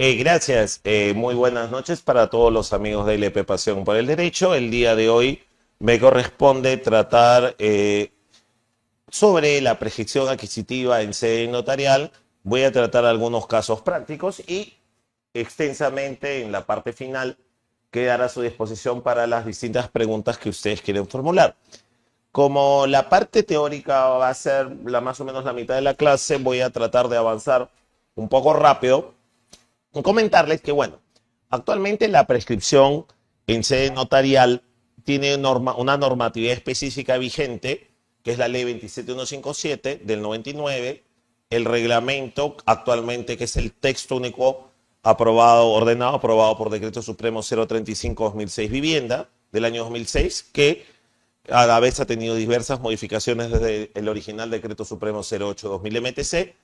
Gracias. Muy buenas noches para todos los amigos de LP Pasión por el Derecho. El día de hoy me corresponde tratar sobre la prescripción adquisitiva en sede notarial. Voy a tratar algunos casos prácticos y extensamente en la parte final quedará a su disposición para las distintas preguntas que ustedes quieren formular. Como la parte teórica va a ser más o menos la mitad de la clase, voy a tratar de avanzar un poco rápido. Comentarles que, bueno, actualmente la prescripción en sede notarial tiene una normatividad específica vigente, que es la ley 27157 del 99, el reglamento actualmente, que es el texto único aprobado por Decreto Supremo 035-2006 Vivienda del año 2006, que a la vez ha tenido diversas modificaciones desde el original Decreto Supremo 08-2000 MTC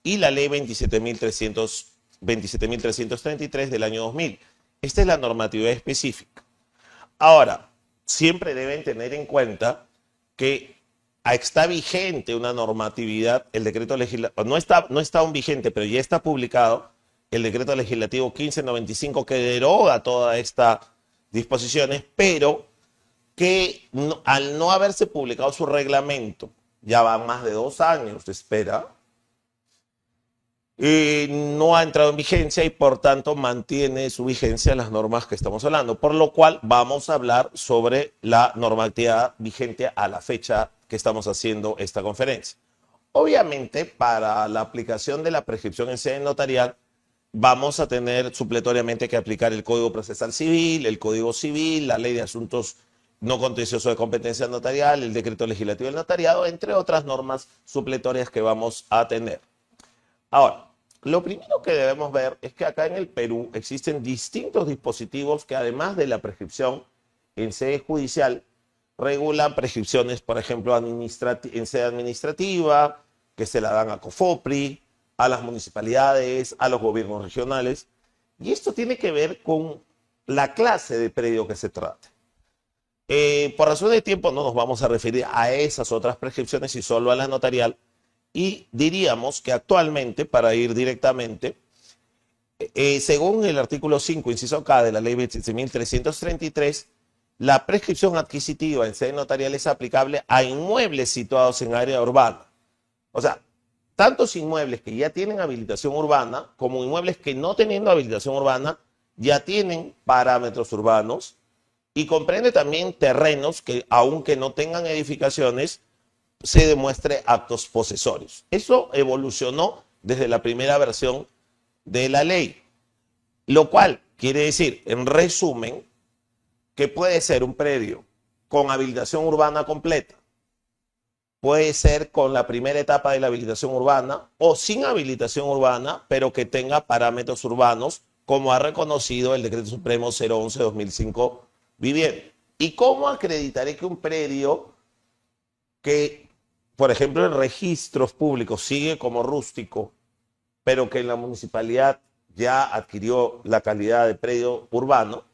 y la ley 27.333 del año 2000. Esta es la normatividad específica. Ahora, siempre deben tener en cuenta que está vigente una normatividad, el decreto legislativo, no está aún vigente, pero ya está publicado el decreto legislativo 1595 que deroga todas estas disposiciones, pero que al no haberse publicado su reglamento, ya van más de 2 años de espera, no ha entrado en vigencia y por tanto mantiene su vigencia las normas que estamos hablando, por lo cual vamos a hablar sobre la normatividad vigente a la fecha que estamos haciendo esta conferencia. Obviamente, para la aplicación de la prescripción en sede notarial, vamos a tener supletoriamente que aplicar el Código Procesal Civil, el Código Civil, la Ley de Asuntos no contenciosos de competencia notarial, el Decreto Legislativo del Notariado, entre otras normas supletorias que vamos a tener. Ahora, lo primero que debemos ver es que acá en el Perú existen distintos dispositivos que, además de la prescripción en sede judicial, regulan prescripciones, por ejemplo, en sede administrativa, que se la dan a COFOPRI, a las municipalidades, a los gobiernos regionales. Y esto tiene que ver con la clase de predio que se trate. Por razón de tiempo no nos vamos a referir a esas otras prescripciones y solo a la notarial. Y diríamos que actualmente, para ir directamente, según el artículo 5, inciso K de la ley 27.333, la prescripción adquisitiva en sede notarial es aplicable a inmuebles situados en área urbana. O sea, tantos inmuebles que ya tienen habilitación urbana como inmuebles que no teniendo habilitación urbana ya tienen parámetros urbanos y comprende también terrenos que, aunque no tengan edificaciones, se demuestre actos posesorios. Eso evolucionó desde la primera versión de la ley, lo cual quiere decir, en resumen, que puede ser un predio con habilitación urbana completa, puede ser con la primera etapa de la habilitación urbana o sin habilitación urbana, pero que tenga parámetros urbanos, como ha reconocido el Decreto Supremo 011-2005 Vivienda. ¿Y cómo acreditaré que un predio que, por ejemplo, en registros públicos sigue como rústico, pero que en la municipalidad ya adquirió la calidad de predio urbano?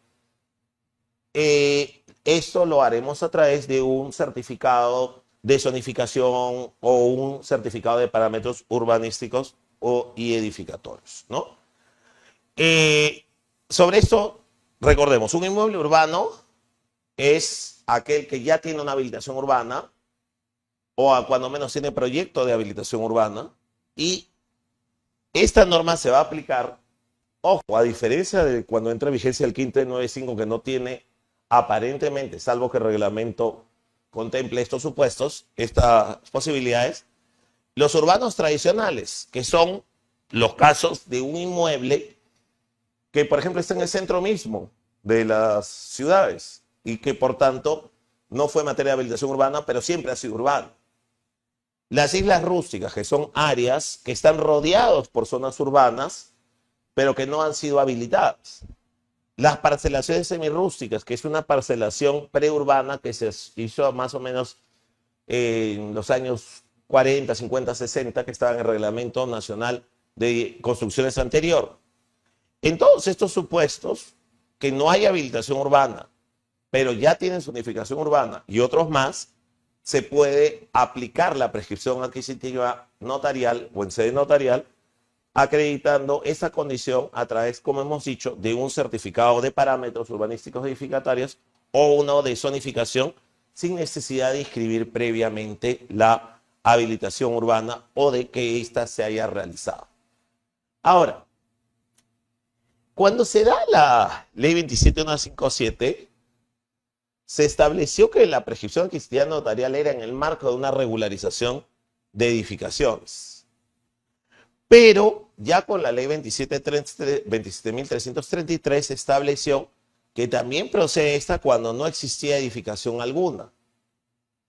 Esto lo haremos a través de un certificado de zonificación o un certificado de parámetros urbanísticos y edificatorios, ¿no? Sobre esto, recordemos, un inmueble urbano es aquel que ya tiene una habilitación urbana o cuando menos tiene proyecto de habilitación urbana, y esta norma se va a aplicar, ojo, a diferencia de cuando entra en vigencia el 1595, que no tiene aparentemente, salvo que el reglamento contemple estos supuestos, estas posibilidades, los urbanos tradicionales, que son los casos de un inmueble que, por ejemplo, está en el centro mismo de las ciudades y que, por tanto, no fue materia de habilitación urbana, pero siempre ha sido urbano. Las islas rústicas, que son áreas que están rodeados por zonas urbanas, pero que no han sido habilitadas. Las parcelaciones semirrústicas, que es una parcelación preurbana que se hizo más o menos en los años 40, 50, 60, que estaba en el Reglamento Nacional de Construcciones anterior. En todos estos supuestos, que no hay habilitación urbana, pero ya tienen zonificación urbana y otros más, se puede aplicar la prescripción adquisitiva notarial o en sede notarial acreditando esa condición a través, como hemos dicho, de un certificado de parámetros urbanísticos edificatarios o uno de zonificación sin necesidad de inscribir previamente la habilitación urbana o de que ésta se haya realizado. Ahora, cuando se da la ley 27157, se estableció que la prescripción adquisitiva notarial era en el marco de una regularización de edificaciones. Pero ya con la ley 27.333 se estableció que también procede esta cuando no existía edificación alguna.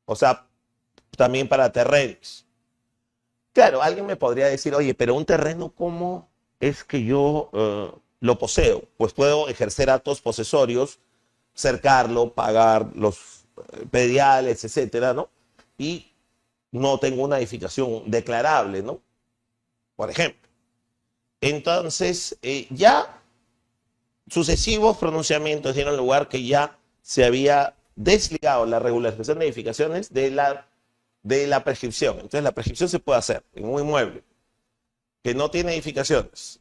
O sea, también para terrenos. Claro, alguien me podría decir, oye, pero un terreno, ¿cómo es que yo lo poseo? Pues puedo ejercer actos posesorios, cercarlo, pagar los prediales, etcétera, ¿no? Y no tengo una edificación declarable, ¿no? Por ejemplo. Entonces, ya sucesivos pronunciamientos dieron lugar que ya se había desligado la regularización de edificaciones de la prescripción. Entonces, la prescripción se puede hacer en un inmueble que no tiene edificaciones,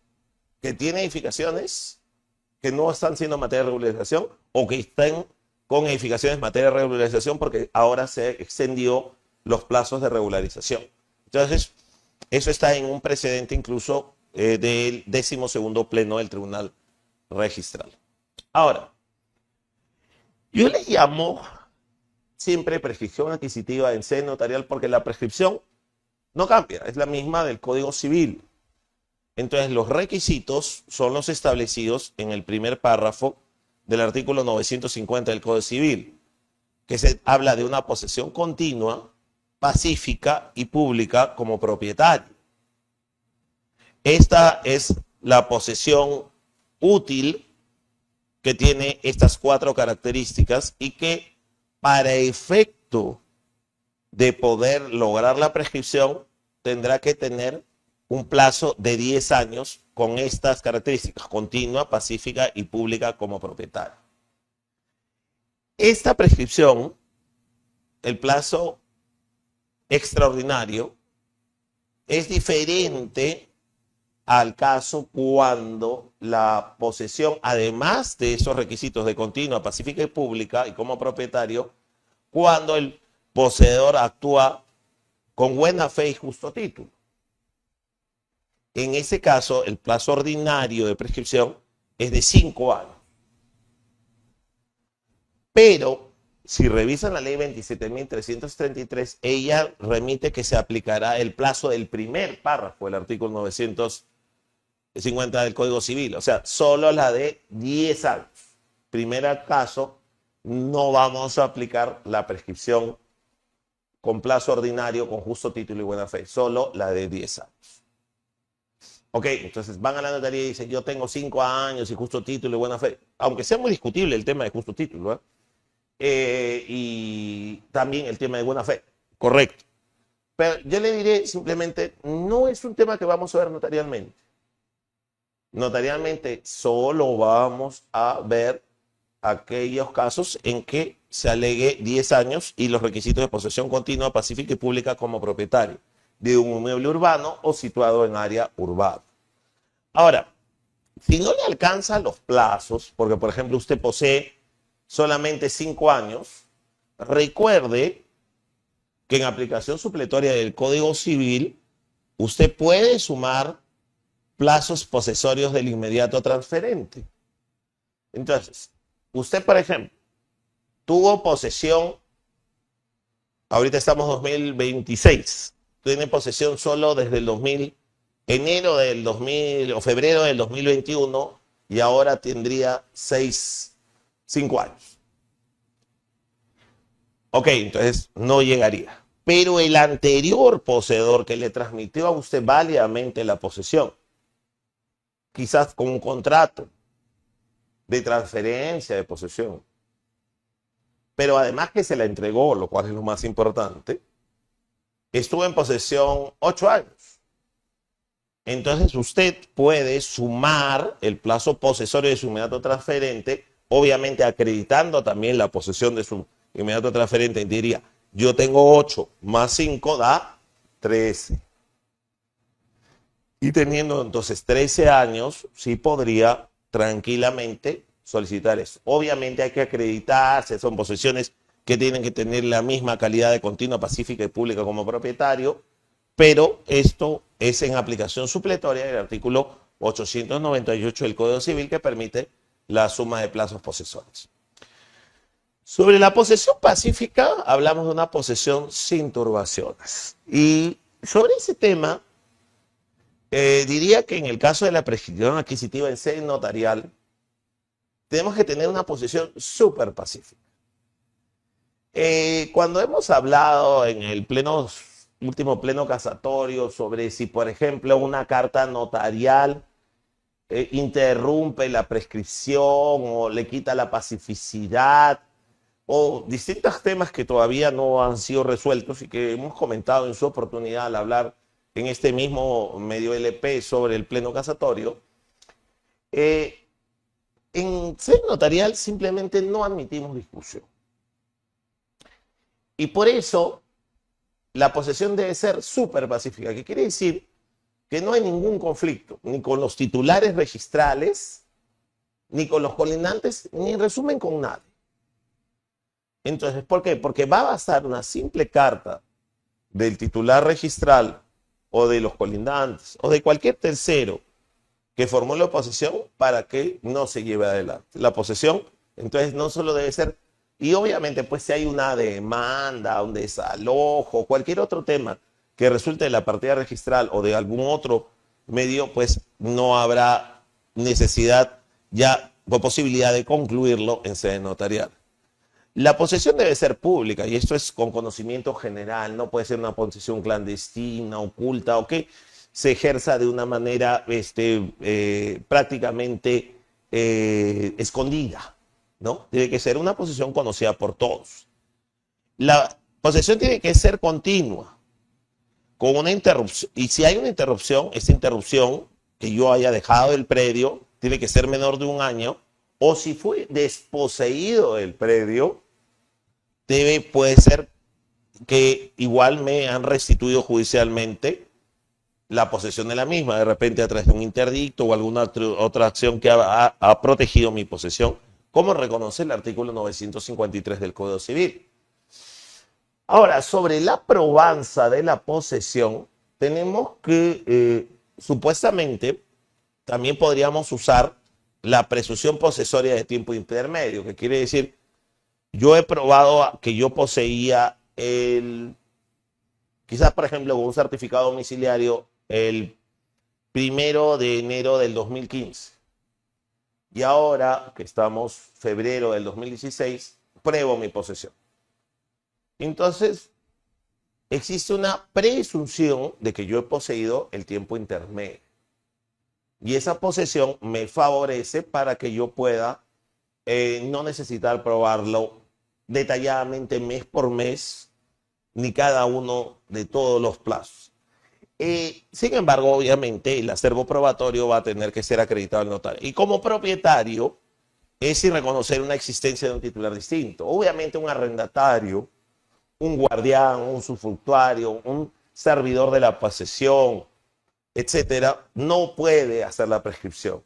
que tiene edificaciones que no están siendo materia de regularización o que están con edificaciones materia de regularización porque ahora se extendió los plazos de regularización. Entonces, eso está en un precedente incluso del 12º pleno del Tribunal Registral. Ahora, yo le llamo siempre prescripción adquisitiva en sede notarial porque la prescripción no cambia, es la misma del Código Civil. Entonces, los requisitos son los establecidos en el primer párrafo del artículo 950 del Código Civil, que se habla de una posesión continua, pacífica y pública como propietario. Esta es la posesión útil que tiene estas 4 características y que para efecto de poder lograr la prescripción tendrá que tener un plazo de 10 años con estas características, continua, pacífica y pública como propietario. Esta prescripción, el plazo extraordinario, es diferente al caso cuando la posesión, además de esos requisitos de continua, pacífica y pública y como propietario, cuando el poseedor actúa con buena fe y justo título. En ese caso, el plazo ordinario de prescripción es de 5 años. Pero, si revisan la ley 27.333, ella remite que se aplicará el plazo del primer párrafo del artículo 950 del Código Civil. O sea, solo la de 10 años. Primer caso, no vamos a aplicar la prescripción con plazo ordinario, con justo título y buena fe. Solo la de 10 años. Ok, entonces van a la notaría y dicen, yo tengo 5 años y justo título y buena fe. Aunque sea muy discutible el tema de justo título, ¿eh? Y también el tema de buena fe. Correcto. Pero yo le diré simplemente, no es un tema que vamos a ver notarialmente. Notarialmente solo vamos a ver aquellos casos en que se alegue 10 años y los requisitos de posesión continua, pacífica y pública como propietario de un inmueble urbano o situado en área urbana. Ahora, si no le alcanzan los plazos, porque por ejemplo usted posee solamente 5 años, recuerde que en aplicación supletoria del Código Civil, usted puede sumar plazos posesorios del inmediato transferente. Entonces, usted, por ejemplo, tuvo posesión, ahorita estamos en 2026, tiene posesión solo desde el enero del 2000 o febrero del 2021 y ahora tendría 5 años. Ok, entonces no llegaría. Pero el anterior poseedor que le transmitió a usted válidamente la posesión, quizás con un contrato de transferencia de posesión, pero además que se la entregó, lo cual es lo más importante, estuvo en posesión 8 años. Entonces usted puede sumar el plazo posesorio de su inmediato transferente, obviamente acreditando también la posesión de su inmediato transferente. Diría, yo tengo 8 más 5 da 13. Y teniendo entonces 13 años, sí podría tranquilamente solicitar eso. Obviamente hay que acreditarse, son posesiones que tienen que tener la misma calidad de continua, pacífica y pública como propietario, pero esto es en aplicación supletoria del artículo 898 del Código Civil que permite la suma de plazos posesorios. Sobre la posesión pacífica, hablamos de una posesión sin turbaciones. Y sobre ese tema, diría que en el caso de la prescripción adquisitiva en sede notarial, tenemos que tener una posesión súper pacífica. Cuando hemos hablado en el último pleno casatorio sobre si, por ejemplo, una carta notarial interrumpe la prescripción o le quita la pacificidad, o distintos temas que todavía no han sido resueltos y que hemos comentado en su oportunidad al hablar en este mismo medio LP sobre el pleno casatorio, en sede notarial simplemente no admitimos discusión. Y por eso la posesión debe ser súper pacífica, que quiere decir que no hay ningún conflicto, ni con los titulares registrales, ni con los colindantes, ni en resumen con nadie. Entonces, ¿por qué? Porque va a bastar una simple carta del titular registral o de los colindantes o de cualquier tercero que formó la posesión para que no se lleve adelante. La posesión, entonces, no solo debe ser, y obviamente, pues si hay una demanda, un desalojo, cualquier otro tema que resulte de la partida registral o de algún otro medio, pues no habrá necesidad ya o posibilidad de concluirlo en sede notarial. La posesión debe ser pública y esto es con conocimiento general, no puede ser una posesión clandestina, oculta o que se ejerza de una manera prácticamente escondida, ¿no? Tiene que ser una posesión conocida por todos. La posesión tiene que ser continua, con una interrupción, y si hay una interrupción, esta interrupción que yo haya dejado el predio tiene que ser menor de 1 año, o si fue desposeído del predio, puede ser que igual me han restituido judicialmente la posesión de la misma, de repente a través de un interdicto o alguna otra acción que ha protegido mi posesión, como reconoce el artículo 953 del Código Civil. Ahora, sobre la probanza de la posesión, tenemos que, supuestamente, también podríamos usar la presunción posesoria de tiempo intermedio, que quiere decir, yo he probado que yo poseía quizás por ejemplo con un certificado domiciliario el 1 de enero del 2015. Y ahora que estamos febrero del 2016, pruebo mi posesión. Entonces, existe una presunción de que yo he poseído el tiempo intermedio. Y esa posesión me favorece para que yo pueda no necesitar probarlo detalladamente mes por mes, ni cada uno de todos los plazos. Sin embargo, obviamente, el acervo probatorio va a tener que ser acreditado al notario. Y como propietario, es sin reconocer una existencia de un titular distinto. Obviamente, un arrendatario, un guardián, un usufructuario, un servidor de la posesión, etcétera, no puede hacer la prescripción.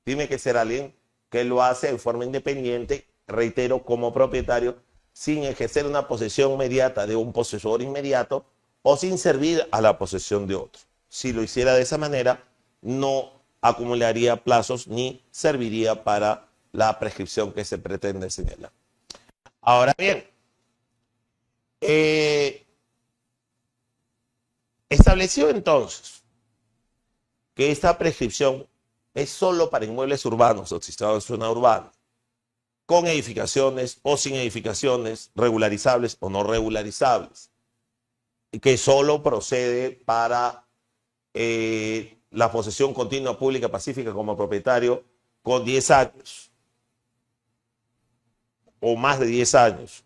Tiene que ser alguien que lo hace de forma independiente, reitero, como propietario, sin ejercer una posesión inmediata de un posesor inmediato o sin servir a la posesión de otro. Si lo hiciera de esa manera, no acumularía plazos ni serviría para la prescripción que se pretende señalar. Ahora bien, estableció entonces que esta prescripción es solo para inmuebles urbanos o situados en zona urbana, con edificaciones o sin edificaciones, regularizables o no regularizables, y que solo procede para la posesión continua, pública, pacífica como propietario con 10 años o más de 10 años,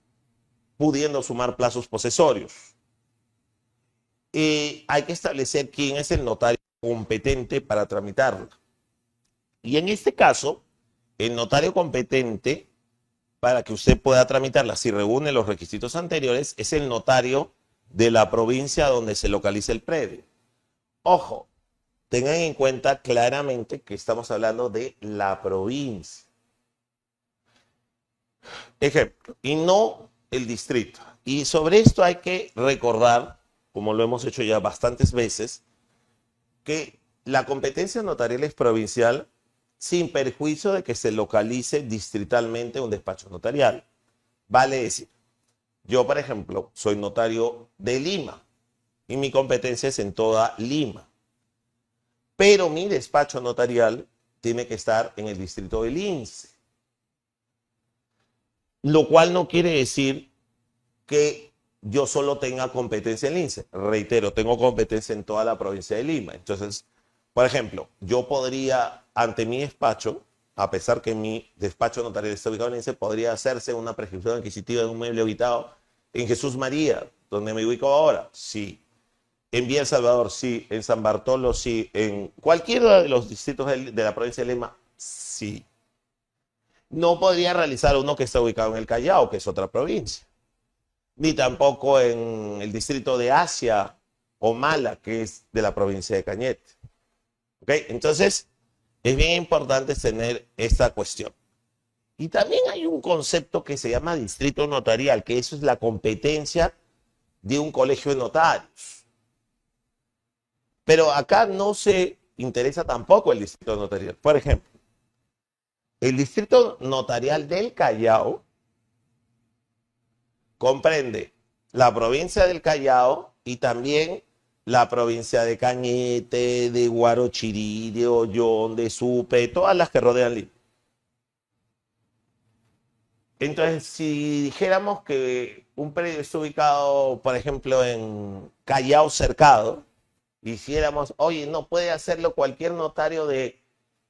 pudiendo sumar plazos posesorios. Hay que establecer quién es el notario competente para tramitarla. Y en este caso, el notario competente para que usted pueda tramitarla, si reúne los requisitos anteriores, es el notario de la provincia donde se localiza el predio. Ojo, tengan en cuenta claramente que estamos hablando de la provincia. Ejemplo, y no el distrito. Y sobre esto hay que recordar, como lo hemos hecho ya bastantes veces, que la competencia notarial es provincial sin perjuicio de que se localice distritalmente un despacho notarial. Vale decir, yo, por ejemplo, soy notario de Lima y mi competencia es en toda Lima. Pero mi despacho notarial tiene que estar en el distrito de Lince. Lo cual no quiere decir que yo solo tenga competencia en Lince. Reitero, tengo competencia en toda la provincia de Lima. Entonces, por ejemplo, yo podría, ante mi despacho, a pesar que mi despacho notarial está ubicado en Lince, podría hacerse una prescripción adquisitiva de un mueble ubicado en Jesús María, donde me ubico ahora. Sí. En Villa El Salvador, sí. En San Bartolo, sí. En cualquiera de los distritos de la provincia de Lima, sí. No podría realizar uno que está ubicado en el Callao, que es otra provincia. Ni tampoco en el distrito de Asia o Mala, que es de la provincia de Cañete. ¿Ok? Entonces, es bien importante tener esta cuestión. Y también hay un concepto que se llama distrito notarial, que eso es la competencia de un colegio de notarios. Pero acá no se interesa tampoco el distrito notarial. Por ejemplo, el distrito notarial del Callao comprende la provincia del Callao y también la provincia de Cañete, de Guarochirí, de Ollón, de Supe, todas las que rodean Lima. Entonces, si dijéramos que un predio está ubicado, por ejemplo, en Callao Cercado, hiciéramos, oye, no puede hacerlo cualquier notario de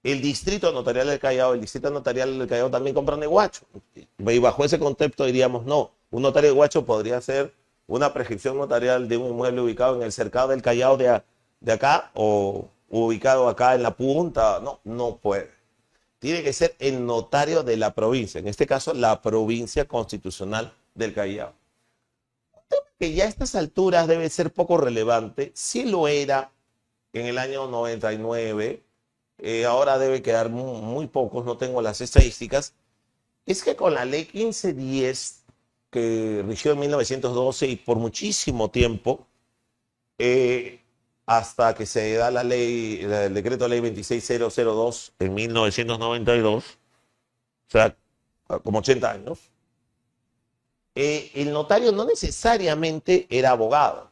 el distrito notarial del Callao, el distrito notarial del Callao también comprende Guacho. Y bajo ese concepto diríamos, no, un notario de Guacho podría hacer una prescripción notarial de un inmueble ubicado en el cercado del Callao de acá o ubicado acá en la punta. No, no puede. Tiene que ser el notario de la provincia, en este caso la provincia constitucional del Callao. Que ya a estas alturas debe ser poco relevante, sí lo era en el año 99, ahora debe quedar muy pocos, no tengo las estadísticas, es que con la ley 1510, que rigió en 1912 y por muchísimo tiempo, hasta que se da la ley, el decreto de ley 26002 en 1992, o sea, como 80 años, el notario no necesariamente era abogado,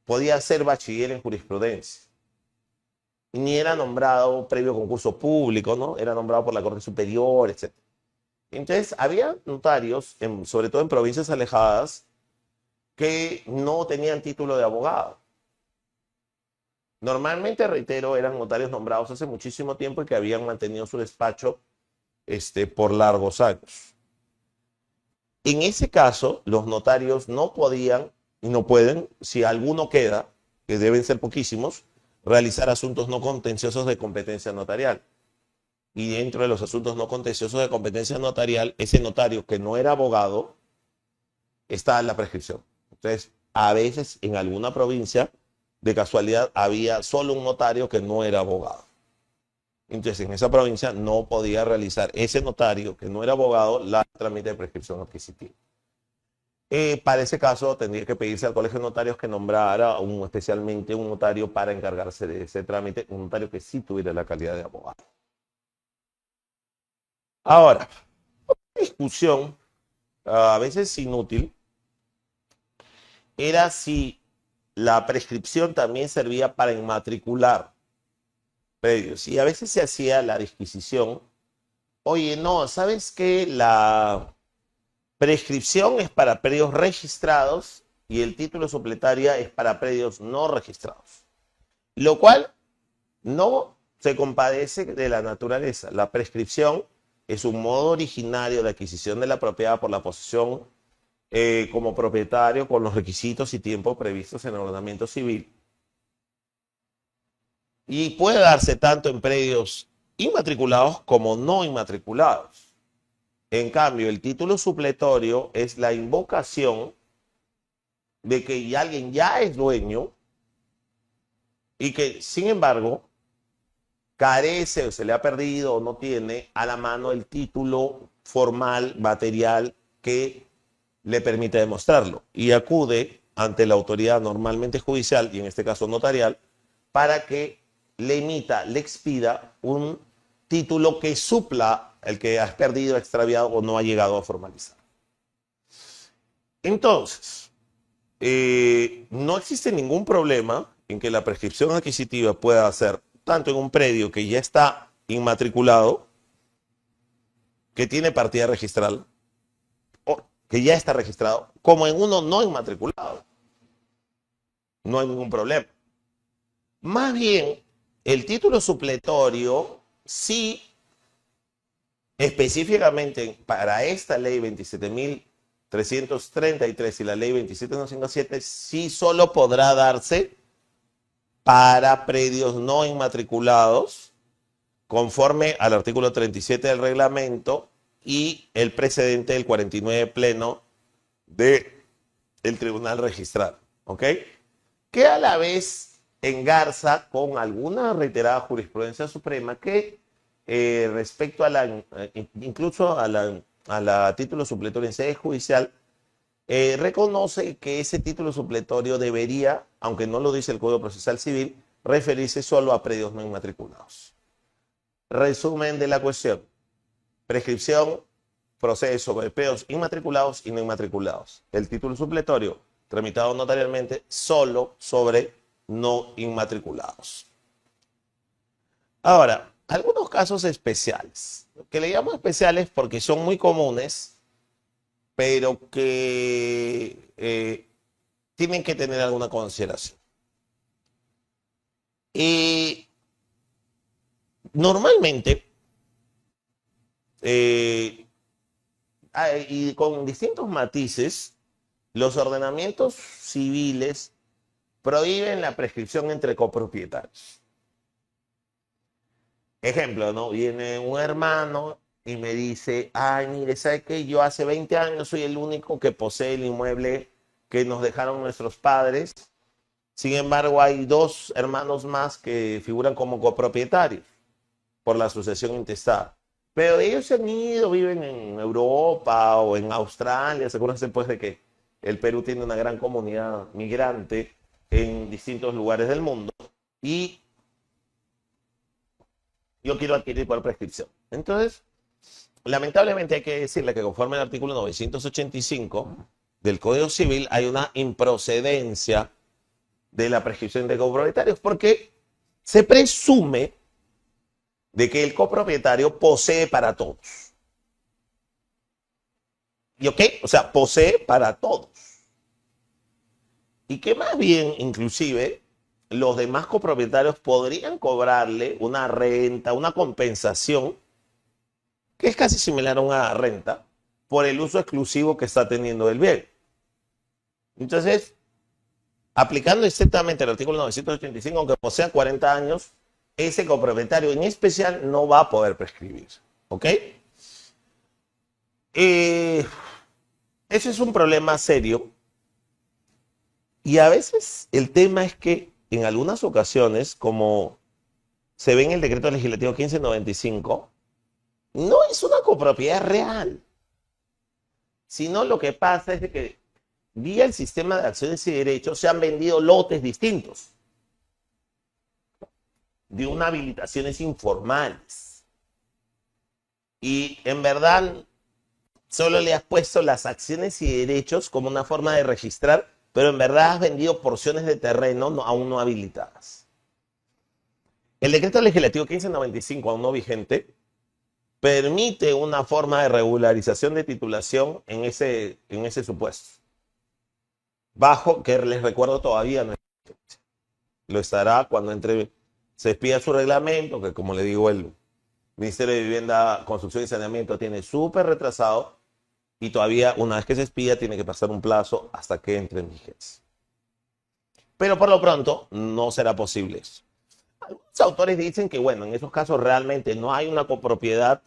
podía ser bachiller en jurisprudencia, ni era nombrado previo concurso público, ¿no? Era nombrado por la Corte Superior, etc. Entonces, había notarios, sobre todo en provincias alejadas, que no tenían título de abogado. Normalmente, reitero, eran notarios nombrados hace muchísimo tiempo y que habían mantenido su despacho por largos años. En ese caso, los notarios no podían y no pueden, si alguno queda, que deben ser poquísimos, realizar asuntos no contenciosos de competencia notarial. Y dentro de los asuntos no contenciosos de competencia notarial, ese notario que no era abogado está en la prescripción. Entonces, a veces en alguna provincia, de casualidad, había solo un notario que no era abogado. Entonces, en esa provincia no podía realizar ese notario que no era abogado la trámite de prescripción adquisitiva. Para ese caso, tendría que pedirse al Colegio de Notarios que nombrara especialmente un notario para encargarse de ese trámite, un notario que sí tuviera la calidad de abogado. Ahora, discusión, a veces inútil, era si la prescripción también servía para inmatricular predios. Y a veces se hacía la disquisición, oye, no, ¿sabes qué? La prescripción es para predios registrados y el título de supletaria es para predios no registrados. Lo cual no se compadece de la naturaleza. La prescripción es un modo originario de adquisición de la propiedad por la posesión como propietario con los requisitos y tiempos previstos en el ordenamiento civil. Y puede darse tanto en predios inmatriculados como no inmatriculados. En cambio, el título supletorio es la invocación de que alguien ya es dueño y que, sin embargo, carece o se le ha perdido o no tiene a la mano el título formal, material que le permite demostrarlo y acude ante la autoridad normalmente judicial y en este caso notarial para que le emita, le expida un título que supla el que has perdido, extraviado o no ha llegado a formalizar. Entonces, no existe ningún problema en que la prescripción adquisitiva pueda ser tanto en un predio que ya está inmatriculado, que tiene partida registral, o que ya está registrado, como en uno no inmatriculado. No hay ningún problema. Más bien, el título supletorio sí, específicamente para esta ley 27.333 y la ley 27157, sí solo podrá darse para predios no inmatriculados, conforme al artículo 37 del reglamento y el precedente del 49 pleno del tribunal registral, ¿ok? Que a la vez engarza con alguna reiterada jurisprudencia suprema que respecto a incluso a la título supletorio en sede judicial, reconoce que ese título supletorio debería, aunque no lo dice el Código Procesal Civil, referirse solo a predios no inmatriculados. Resumen de la cuestión. Prescripción procede sobre predios inmatriculados y no inmatriculados. El título supletorio, tramitado notarialmente, solo sobre no inmatriculados. Ahora, algunos casos especiales, que le llamo especiales porque son muy comunes, pero que tienen que tener alguna consideración. Normalmente, y con distintos matices, los ordenamientos civiles prohíben la prescripción entre copropietarios. Ejemplo, ¿no? Viene un hermano y me dice, ay, mire, ¿sabe qué? Yo hace 20 años soy el único que posee el inmueble que nos dejaron nuestros padres. Sin embargo, hay 2 hermanos más que figuran como copropietarios por la sucesión intestada. Pero ellos se han ido, viven en Europa o en Australia. Acuérdense pues de que el Perú tiene una gran comunidad migrante en distintos lugares del mundo. Y yo quiero adquirir por prescripción. Entonces, lamentablemente hay que decirle que conforme al artículo 985 del Código Civil hay una improcedencia de la prescripción de copropietarios porque se presume de que el copropietario posee para todos. ¿Y ok? O sea, posee para todos. Y que más bien, inclusive, los demás copropietarios podrían cobrarle una renta, una compensación, que es casi similar a una renta, por el uso exclusivo que está teniendo del bien. Entonces, aplicando estrictamente el artículo 985, aunque posea 40 años, ese copropietario en especial no va a poder prescribir. ¿Ok? Ese es un problema serio. Y a veces el tema es que en algunas ocasiones, como se ve en el decreto legislativo 1595, no es una copropiedad real, sino lo que pasa es que vía el sistema de acciones y derechos se han vendido lotes distintos de unas habilitaciones informales. Y en verdad solo le has puesto las acciones y derechos como una forma de registrar, pero en verdad has vendido porciones de terreno aún no habilitadas. El decreto legislativo 1595, aún no vigente, permite una forma de regularización de titulación en ese supuesto. Bajo, que les recuerdo todavía no es, lo estará cuando se expida su reglamento, que como le digo, el Ministerio de Vivienda, Construcción y Saneamiento tiene súper retrasado y todavía una vez que se expida tiene que pasar un plazo hasta que entre en vigencia. Pero por lo pronto no será posible eso. Algunos autores dicen que, bueno, en esos casos realmente no hay una copropiedad,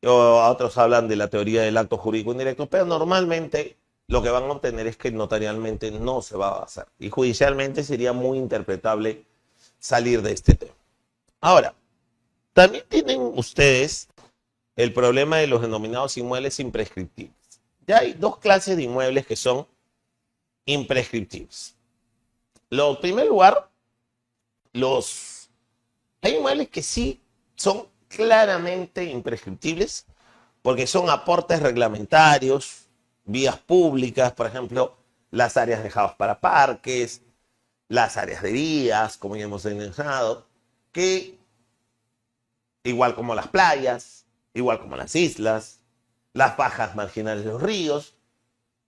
otros hablan de la teoría del acto jurídico indirecto, pero normalmente lo que van a obtener es que notarialmente no se va a hacer. Y judicialmente sería muy interpretable salir de este tema. Ahora, también tienen ustedes el problema de los denominados inmuebles imprescriptibles. Ya hay dos clases de inmuebles que son imprescriptibles. En primer lugar, hay inmuebles que sí son claramente imprescriptibles porque son aportes reglamentarios, vías públicas, por ejemplo, las áreas dejadas para parques, las áreas de vías, como ya hemos mencionado, que igual como las playas, igual como las islas, las bajas marginales de los ríos,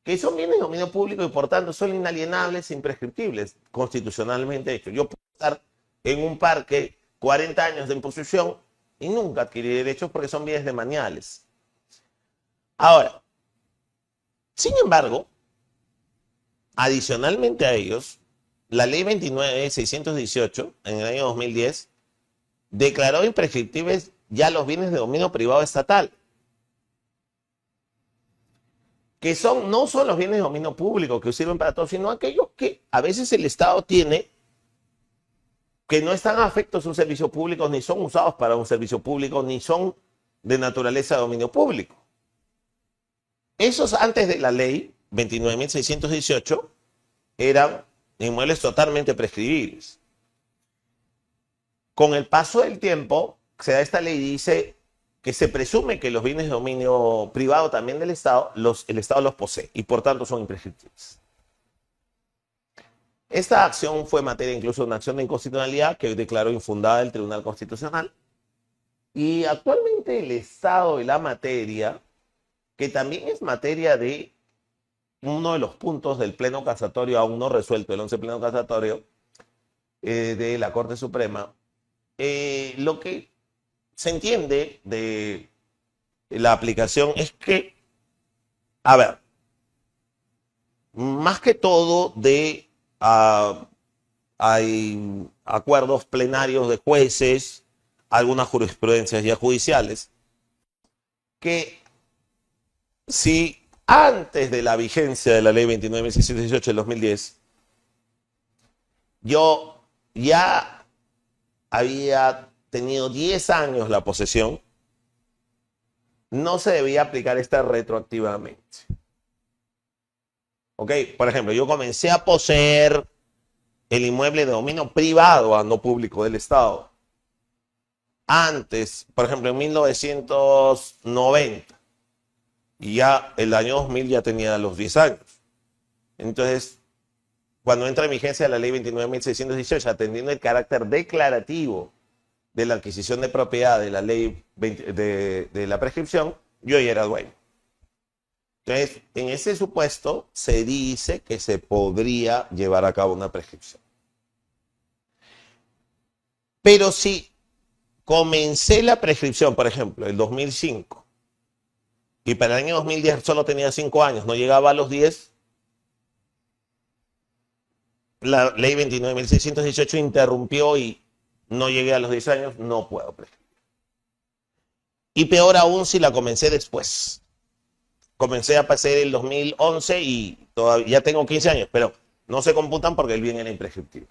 que son bienes de dominio público y por tanto son inalienables e imprescriptibles, constitucionalmente hechos. Yo puedo estar en un parque 40 años de imposición y nunca adquirir derechos porque son bienes demaniales. Ahora, sin embargo, adicionalmente a ellos, la ley 29.618 en el año 2010 declaró imprescriptibles ya los bienes de dominio privado estatal, que no son los bienes de dominio público que sirven para todos, sino aquellos que a veces el Estado tiene que no están afectos a un servicio público, ni son usados para un servicio público, ni son de naturaleza de dominio público. Esos antes de la ley 29.618 eran inmuebles totalmente prescribibles. Con el paso del tiempo, se da esta ley y dice que se presume que los bienes de dominio privado también del Estado, el Estado los posee y por tanto son imprescriptibles. Esta acción fue materia incluso de una acción de inconstitucionalidad que declaró infundada el Tribunal Constitucional. Y actualmente el Estado de la materia, que también es materia de uno de los puntos del pleno casatorio aún no resuelto, el 11 pleno casatorio de la Corte Suprema, lo que se entiende de la aplicación es que, a ver, más que todo hay acuerdos plenarios de jueces, algunas jurisprudencias ya judiciales, que si antes de la vigencia de la ley 29.618 del 2010, yo ya había tenido 10 años la posesión, no se debía aplicar esta retroactivamente. ¿Ok? Por ejemplo, yo comencé a poseer el inmueble de dominio privado a no público del Estado. Antes, por ejemplo, en 1990. Y ya el año 2000 ya tenía los 10 años. Entonces, cuando entra en vigencia la ley 29.618, atendiendo el carácter declarativo de la adquisición de propiedad de la ley de la prescripción, yo ya era dueño. Entonces, en ese supuesto se dice que se podría llevar a cabo una prescripción. Pero si comencé la prescripción, por ejemplo, el 2005, y para el año 2010 solo tenía 5 años, no llegaba a los 10, la ley 29.618 interrumpió y no llegué a los 10 años, no puedo prescribir. Y peor aún si la comencé después. Comencé a pasar el 2011 y todavía ya tengo 15 años, pero no se computan porque el bien era imprescriptible.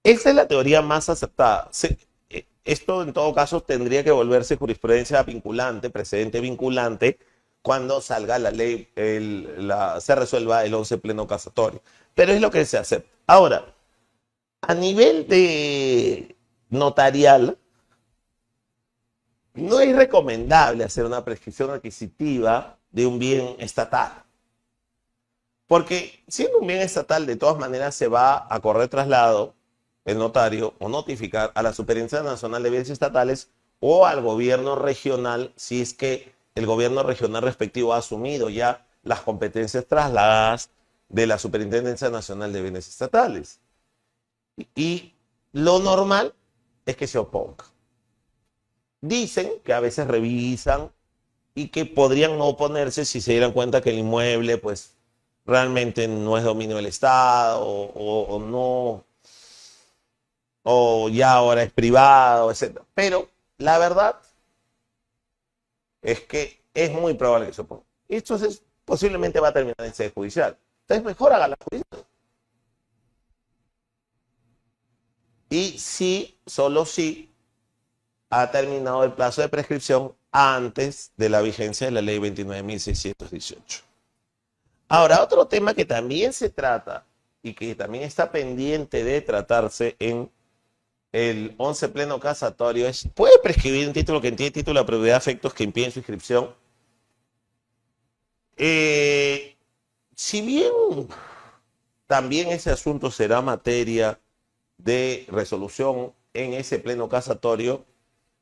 Esa es la teoría más aceptada. Esto en todo caso tendría que volverse jurisprudencia vinculante, precedente vinculante, cuando salga la ley, se resuelva el 11 pleno casatorio. Pero es lo que se acepta. Ahora, a nivel de notarial, no es recomendable hacer una prescripción adquisitiva de un bien estatal. Porque siendo un bien estatal, de todas maneras se va a correr traslado el notario o notificar a la Superintendencia Nacional de Bienes Estatales o al gobierno regional si es que el gobierno regional respectivo ha asumido ya las competencias trasladadas de la Superintendencia Nacional de Bienes Estatales. Y lo normal es que se oponga. Dicen que a veces revisan y que podrían no oponerse si se dieran cuenta que el inmueble pues realmente no es dominio del Estado o no, o ya ahora es privado, etc. Pero la verdad es que es muy probable que se oponga. Y esto posiblemente va a terminar en sede judicial. Entonces mejor haga la judicial. y si, solo si, ha terminado el plazo de prescripción antes de la vigencia de la ley 29.618. Ahora, otro tema que también se trata y que también está pendiente de tratarse en el 11 pleno casatorio es, ¿puede prescribir un título que tiene título de propiedad de efectos que impiden su inscripción? Si bien también ese asunto será materia de resolución en ese pleno casatorio,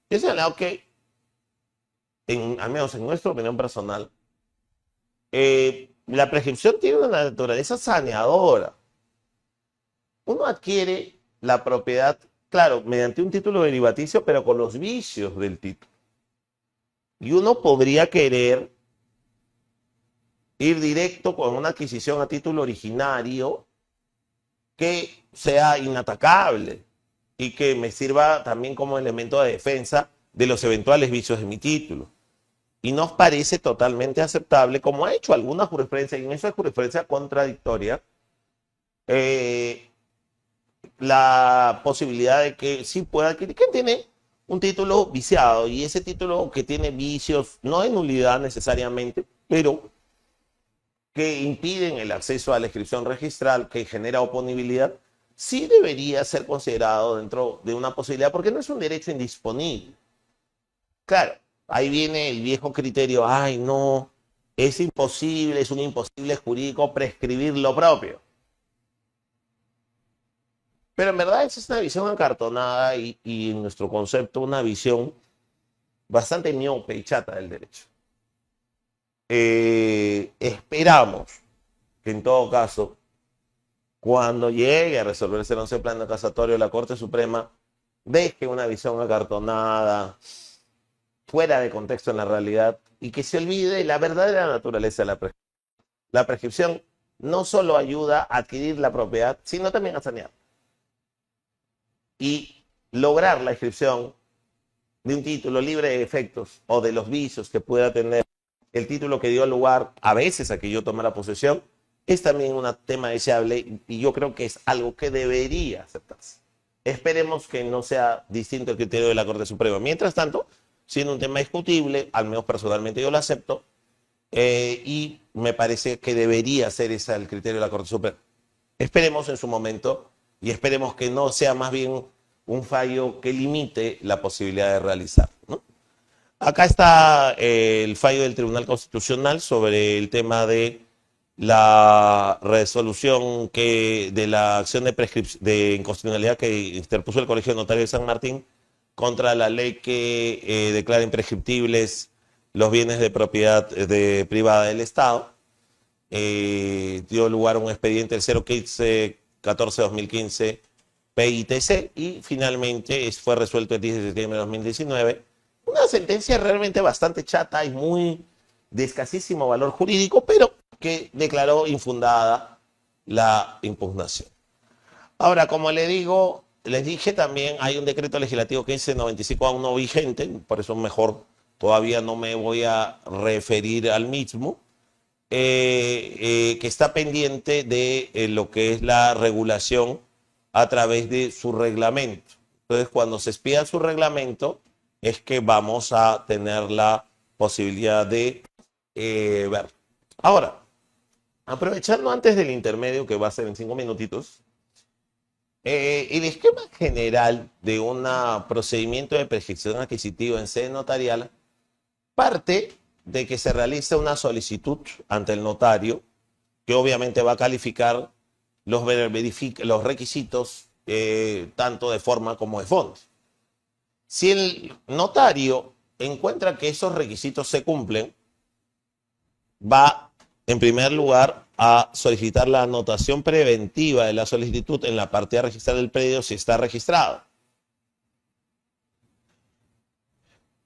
yo he señalado que, al menos en nuestra opinión personal, la prescripción tiene una naturaleza saneadora. Uno adquiere la propiedad, claro, mediante un título derivaticio, pero con los vicios del título. Y uno podría querer ir directo con una adquisición a título originario que sea inatacable y que me sirva también como elemento de defensa de los eventuales vicios de mi título. Y nos parece totalmente aceptable, como ha hecho alguna jurisprudencia, y en eso es jurisprudencia contradictoria, la posibilidad de que sí pueda adquirir, que tiene un título viciado, y ese título que tiene vicios, no de nulidad necesariamente, pero que impiden el acceso a la inscripción registral, que genera oponibilidad, sí debería ser considerado dentro de una posibilidad, porque no es un derecho indisponible. Claro, ahí viene el viejo criterio, ay no, es imposible, es un imposible jurídico prescribir lo propio. Pero en verdad esa es una visión acartonada y en nuestro concepto una visión bastante miope y chata del derecho. Esperamos que en todo caso, cuando llegue a resolverse el 11 pleno casatorio, la Corte Suprema deje una visión acartonada, fuera de contexto en la realidad, y que se olvide la verdadera naturaleza de la prescripción. La prescripción no solo ayuda a adquirir la propiedad, sino también a sanear. Y lograr la inscripción de un título libre de efectos o de los vicios que pueda tener el título que dio lugar a veces a que yo tomara posesión, es también un tema deseable y yo creo que es algo que debería aceptarse. Esperemos que no sea distinto el criterio de la Corte Suprema. Mientras tanto, siendo un tema discutible, al menos personalmente yo lo acepto, y me parece que debería ser ese el criterio de la Corte Suprema. Esperemos en su momento y esperemos que no sea más bien un fallo que limite la posibilidad de realizar, ¿no? Acá está el fallo del Tribunal Constitucional sobre el tema de la resolución de la acción de inconstitucionalidad que interpuso el Colegio de Notarios de San Martín contra la ley que declara imprescriptibles los bienes de propiedad privada del Estado. Dio lugar a un expediente el 015-14-2015 PITC y finalmente fue resuelto el 10 de septiembre de 2019. Una sentencia realmente bastante chata y muy de escasísimo valor jurídico, pero que declaró infundada la impugnación. Ahora, como les dije también, hay un decreto legislativo 1595A1 vigente, por eso mejor todavía no me voy a referir al mismo, que está pendiente de lo que es la regulación a través de su reglamento. Entonces, cuando se expida su reglamento, es que vamos a tener la posibilidad de ver. Ahora, aprovechando antes del intermedio, que va a ser en 5 minutitos, el esquema general de un procedimiento de prescripción adquisitiva en sede notarial parte de que se realice una solicitud ante el notario, que obviamente va a calificar los requisitos tanto de forma como de fondo. Si el notario encuentra que esos requisitos se cumplen, va en primer lugar a solicitar la anotación preventiva de la solicitud en la partida registral del predio si está registrado.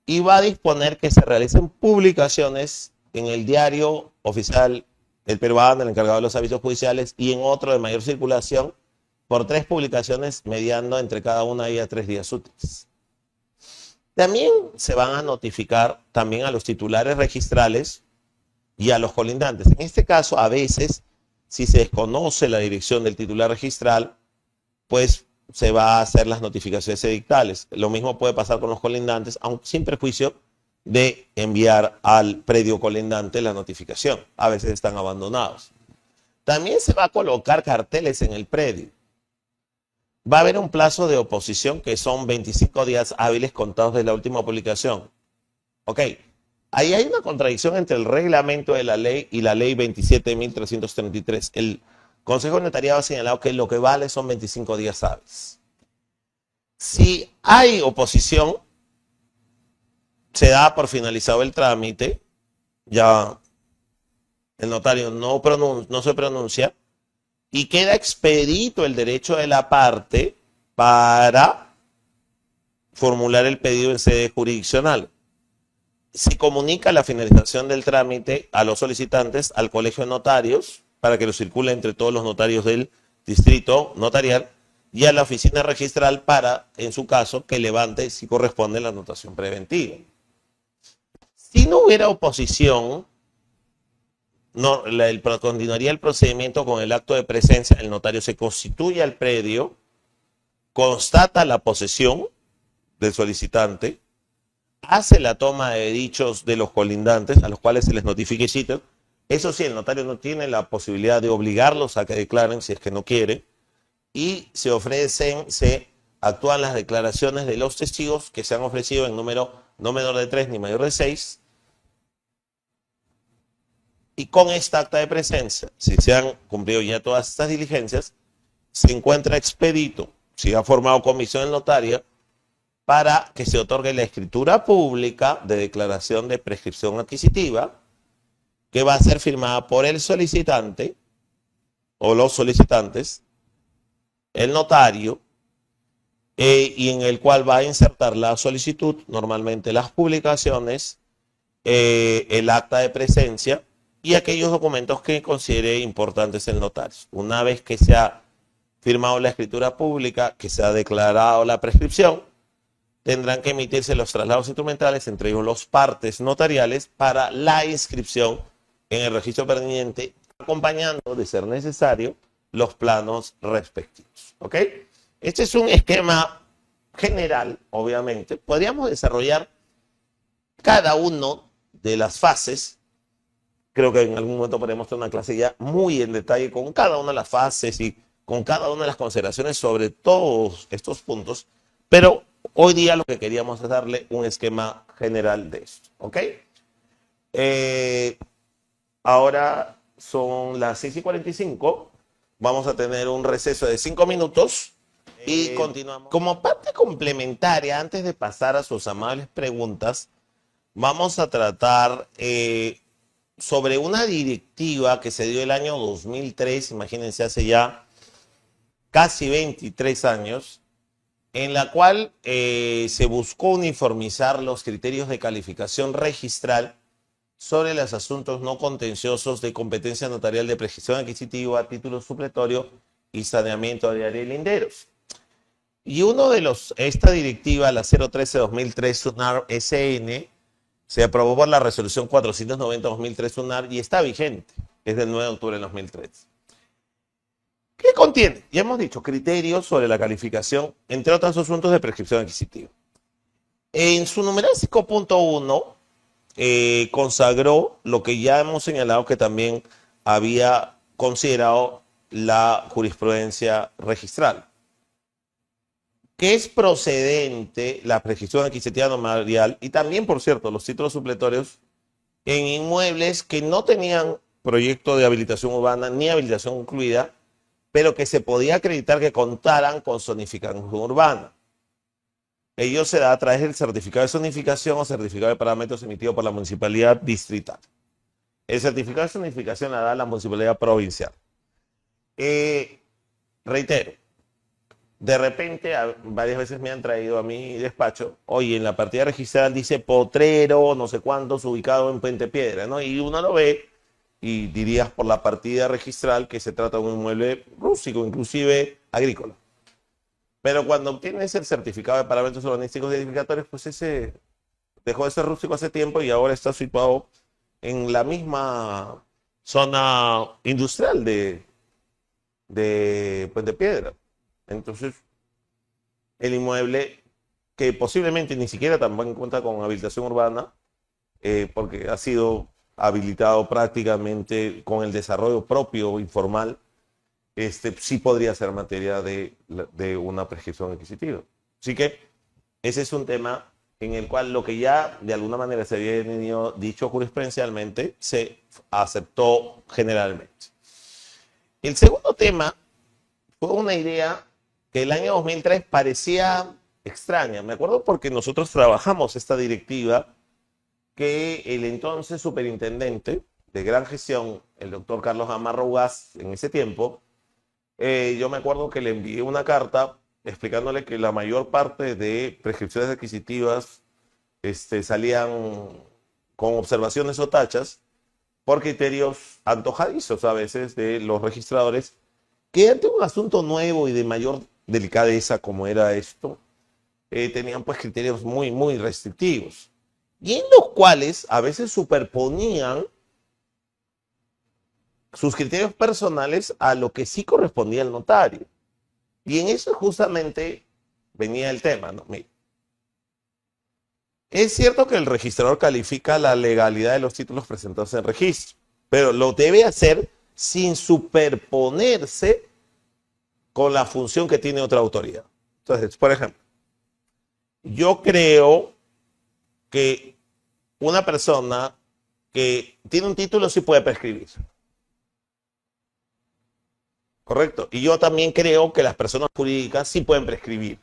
Y va a disponer que se realicen publicaciones en el diario oficial del peruano, el encargado de los avisos judiciales, y en otro de mayor circulación, por 3 publicaciones, mediando entre cada una de ellas 3 días útiles. También se van a notificar también a los titulares registrales y a los colindantes. En este caso, a veces, si se desconoce la dirección del titular registral, pues se va a hacer las notificaciones edictales. Lo mismo puede pasar con los colindantes, aunque sin perjuicio de enviar al predio colindante la notificación. A veces están abandonados. También se va a colocar carteles en el predio. Va a haber un plazo de oposición que son 25 días hábiles contados de la última publicación. Ok, ahí hay una contradicción entre el reglamento de la ley y la ley 27.333. El Consejo de Notariado ha señalado que lo que vale son 25 días hábiles. Si hay oposición, se da por finalizado el trámite, ya el notario no se pronuncia y queda expedito el derecho de la parte para formular el pedido en sede jurisdiccional. Se comunica la finalización del trámite a los solicitantes al Colegio de Notarios para que lo circule entre todos los notarios del distrito notarial y a la oficina registral para, en su caso, que levante si corresponde la anotación preventiva. Si no hubiera oposición, continuaría el procedimiento con el acto de presencia. El notario se constituye al predio, constata la posesión del solicitante, hace la toma de dichos de los colindantes a los cuales se les notifique sitio. Eso sí, el notario no tiene la posibilidad de obligarlos a que declaren si es que no quiere. Y se actúan las declaraciones de los testigos que se han ofrecido en número no menor de 3 ni mayor de 6. Y con esta acta de presencia, si se han cumplido ya todas estas diligencias, se encuentra expedito, si ha formado comisión notaria, para que se otorgue la escritura pública de declaración de prescripción adquisitiva, que va a ser firmada por el solicitante o los solicitantes, el notario, y en el cual va a insertar la solicitud, normalmente las publicaciones, el acta de presencia y aquellos documentos que considere importantes el notario. Una vez que se ha firmado la escritura pública, que se ha declarado la prescripción, tendrán que emitirse los traslados instrumentales, entre ellos los partes notariales, para la inscripción en el registro pertinente, acompañando, de ser necesario, los planos respectivos. ¿Ok? Este es un esquema general, obviamente. Podríamos desarrollar cada uno de las fases. Creo que en algún momento podremos tener una clase ya muy en detalle con cada una de las fases y con cada una de las consideraciones sobre todos estos puntos. Pero hoy día lo que queríamos es darle un esquema general de esto. ¿Ok? Ahora son las 6:45. Vamos a tener un receso de 5 minutos y continuamos. Como parte complementaria, antes de pasar a sus amables preguntas, vamos a tratar sobre una directiva que se dio el año 2003, imagínense, hace ya casi 23 años, en la cual se buscó uniformizar los criterios de calificación registral sobre los asuntos no contenciosos de competencia notarial de prescripción adquisitiva, título supletorio y saneamiento de área y linderos. Y esta directiva, la 013-2003 SUNAR SN, se aprobó por la resolución 490-2003 SUNAR y está vigente, es del 9 de octubre de 2003. ¿Qué contiene? Ya hemos dicho, criterios sobre la calificación, entre otros asuntos de prescripción adquisitiva. En su numeral 5.1 consagró lo que ya hemos señalado que también había considerado la jurisprudencia registral, que es procedente la prescripción adquisitiva notarial y también, por cierto, los títulos supletorios en inmuebles que no tenían proyecto de habilitación urbana ni habilitación concluida, pero que se podía acreditar que contaran con zonificación urbana. Ello se da a través del certificado de zonificación o certificado de parámetros emitido por la municipalidad distrital. El certificado de zonificación la da la municipalidad provincial. Reitero, de repente varias veces me han traído a mi despacho, oye, en la partida registral dice Potrero, no sé cuántos, ubicado en Puente Piedra, ¿no? Y uno lo ve y dirías por la partida registral que se trata de un inmueble rústico, inclusive agrícola. Pero cuando obtienes el certificado de parámetros urbanísticos edificatorios, pues ese dejó de ser rústico hace tiempo y ahora está situado en la misma zona industrial de Puente Piedra. Entonces, el inmueble que posiblemente ni siquiera tampoco cuenta con habilitación urbana, porque ha sido habilitado prácticamente con el desarrollo propio informal, sí podría ser materia de una prescripción adquisitiva. Así que ese es un tema en el cual lo que ya de alguna manera se había dicho jurisprudencialmente se aceptó generalmente. El segundo tema fue una idea que el año 2003 parecía extraña. Me acuerdo porque nosotros trabajamos esta directiva que el entonces superintendente de Gran Gestión, el doctor Carlos Gamarra Ugaz, en ese tiempo, yo me acuerdo que le envié una carta explicándole que la mayor parte de prescripciones adquisitivas salían con observaciones o tachas por criterios antojadizos a veces de los registradores, que ante un asunto nuevo y de mayor delicadeza como era esto, tenían pues criterios muy, muy restrictivos, y en los cuales a veces superponían sus criterios personales a lo que sí correspondía al notario. Y en eso justamente venía el tema, ¿no? Mira, es cierto que el registrador califica la legalidad de los títulos presentados en registro, pero lo debe hacer sin superponerse con la función que tiene otra autoridad. Entonces, por ejemplo, yo creo que una persona que tiene un título sí puede prescribir. ¿Correcto? Y yo también creo que las personas jurídicas sí pueden prescribir.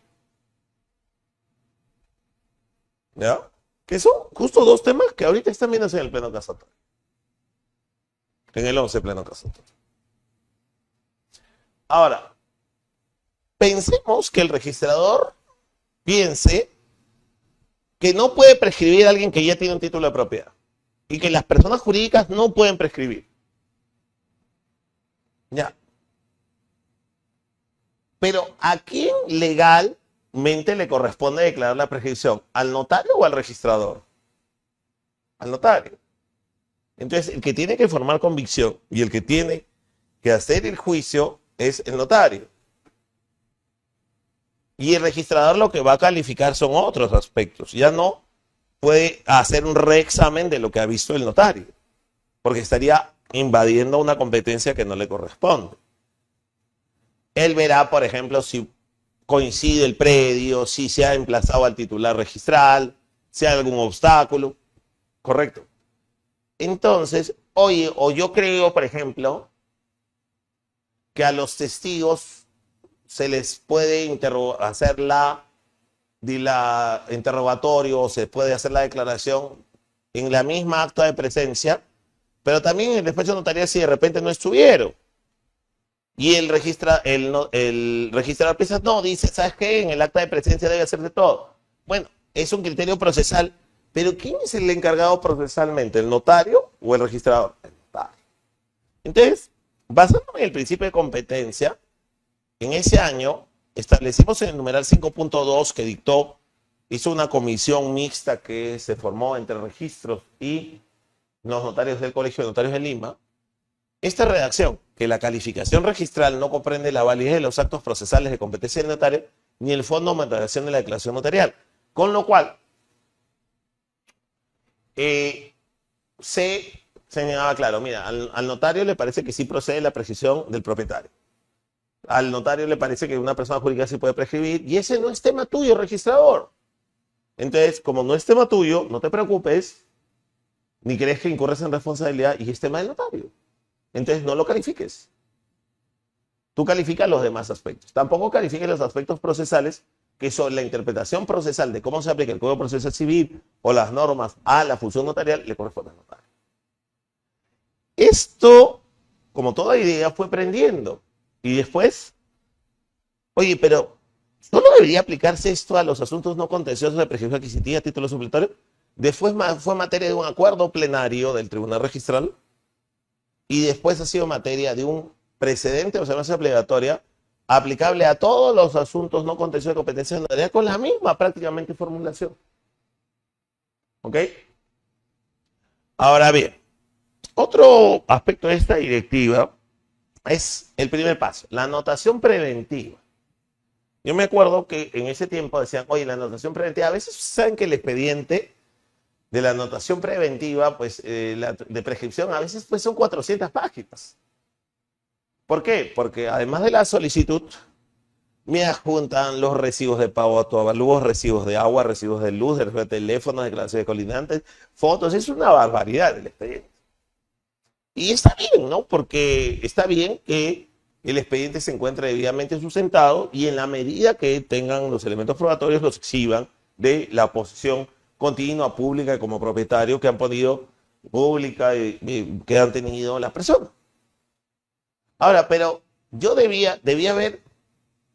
¿Ya? Que son justo dos temas que ahorita están viéndose en el pleno casatorio. En el 11 pleno casatorio. Ahora, pensemos que el registrador piense que no puede prescribir a alguien que ya tiene un título de propiedad y que las personas jurídicas no pueden prescribir. Ya. Pero ¿a quién legalmente le corresponde declarar la prescripción? ¿Al notario o al registrador? Al notario. Entonces, el que tiene que formar convicción y el que tiene que hacer el juicio es el notario. Y el registrador lo que va a calificar son otros aspectos. Ya no puede hacer un reexamen de lo que ha visto el notario, porque estaría invadiendo una competencia que no le corresponde. Él verá, por ejemplo, si coincide el predio, si se ha emplazado al titular registral, si hay algún obstáculo. Correcto. Entonces, oye, o yo creo, por ejemplo, que a los testigos se les puede hacer la interrogatorio o se puede hacer la declaración en la misma acta de presencia, pero también en el despacho notarial si de repente no estuvieron. Y el registrador piensa, no, dice, ¿sabes qué? En el acta de presencia debe hacerse todo. Bueno, es un criterio procesal, pero ¿quién es el encargado procesalmente? ¿El notario o el registrador? El notario. Entonces, basándome en el principio de competencia, en ese año establecimos en el numeral 5.2 que hizo una comisión mixta que se formó entre registros y los notarios del Colegio de Notarios de Lima, esta redacción, que la calificación registral no comprende la validez de los actos procesales de competencia del notario ni el fondo de materialización de la declaración notarial. Con lo cual, se señalaba claro, mira, al notario le parece que sí procede la prescripción del propietario. Al notario le parece que una persona jurídica sí puede prescribir y ese no es tema tuyo, registrador. Entonces, como no es tema tuyo, no te preocupes, ni crees que incurres en responsabilidad y es tema del notario. Entonces, no lo califiques. Tú calificas los demás aspectos. Tampoco califiques los aspectos procesales, que son la interpretación procesal de cómo se aplica el Código Procesal Civil o las normas a la función notarial, le corresponde al notario. Esto, como toda idea, fue prendiendo. Y después, oye, pero ¿solo debería aplicarse esto a los asuntos no contenciosos de prescripción adquisitiva a título supletorio? Después fue materia de un acuerdo plenario del Tribunal Registral y después ha sido materia de un precedente de observancia obligatoria aplicable a todos los asuntos no contenciosos de competencia notarial con la misma prácticamente formulación. ¿Ok? Ahora bien, otro aspecto de esta directiva es el primer paso, la anotación preventiva. Yo me acuerdo que en ese tiempo decían, oye, la anotación preventiva, a veces saben que el expediente de la anotación preventiva, pues de prescripción, a veces pues son 400 páginas. ¿Por qué? Porque además de la solicitud, me adjuntan los recibos de pago autoavalúos, recibos de agua, recibos de luz, de teléfono, declaraciones de colindantes, fotos, es una barbaridad el expediente. Y está bien, ¿no? Porque está bien que el expediente se encuentre debidamente sustentado y en la medida que tengan los elementos probatorios los exhiban de la posición continua, pública como propietario que han podido, pública que han tenido las personas. Ahora, pero yo debía ver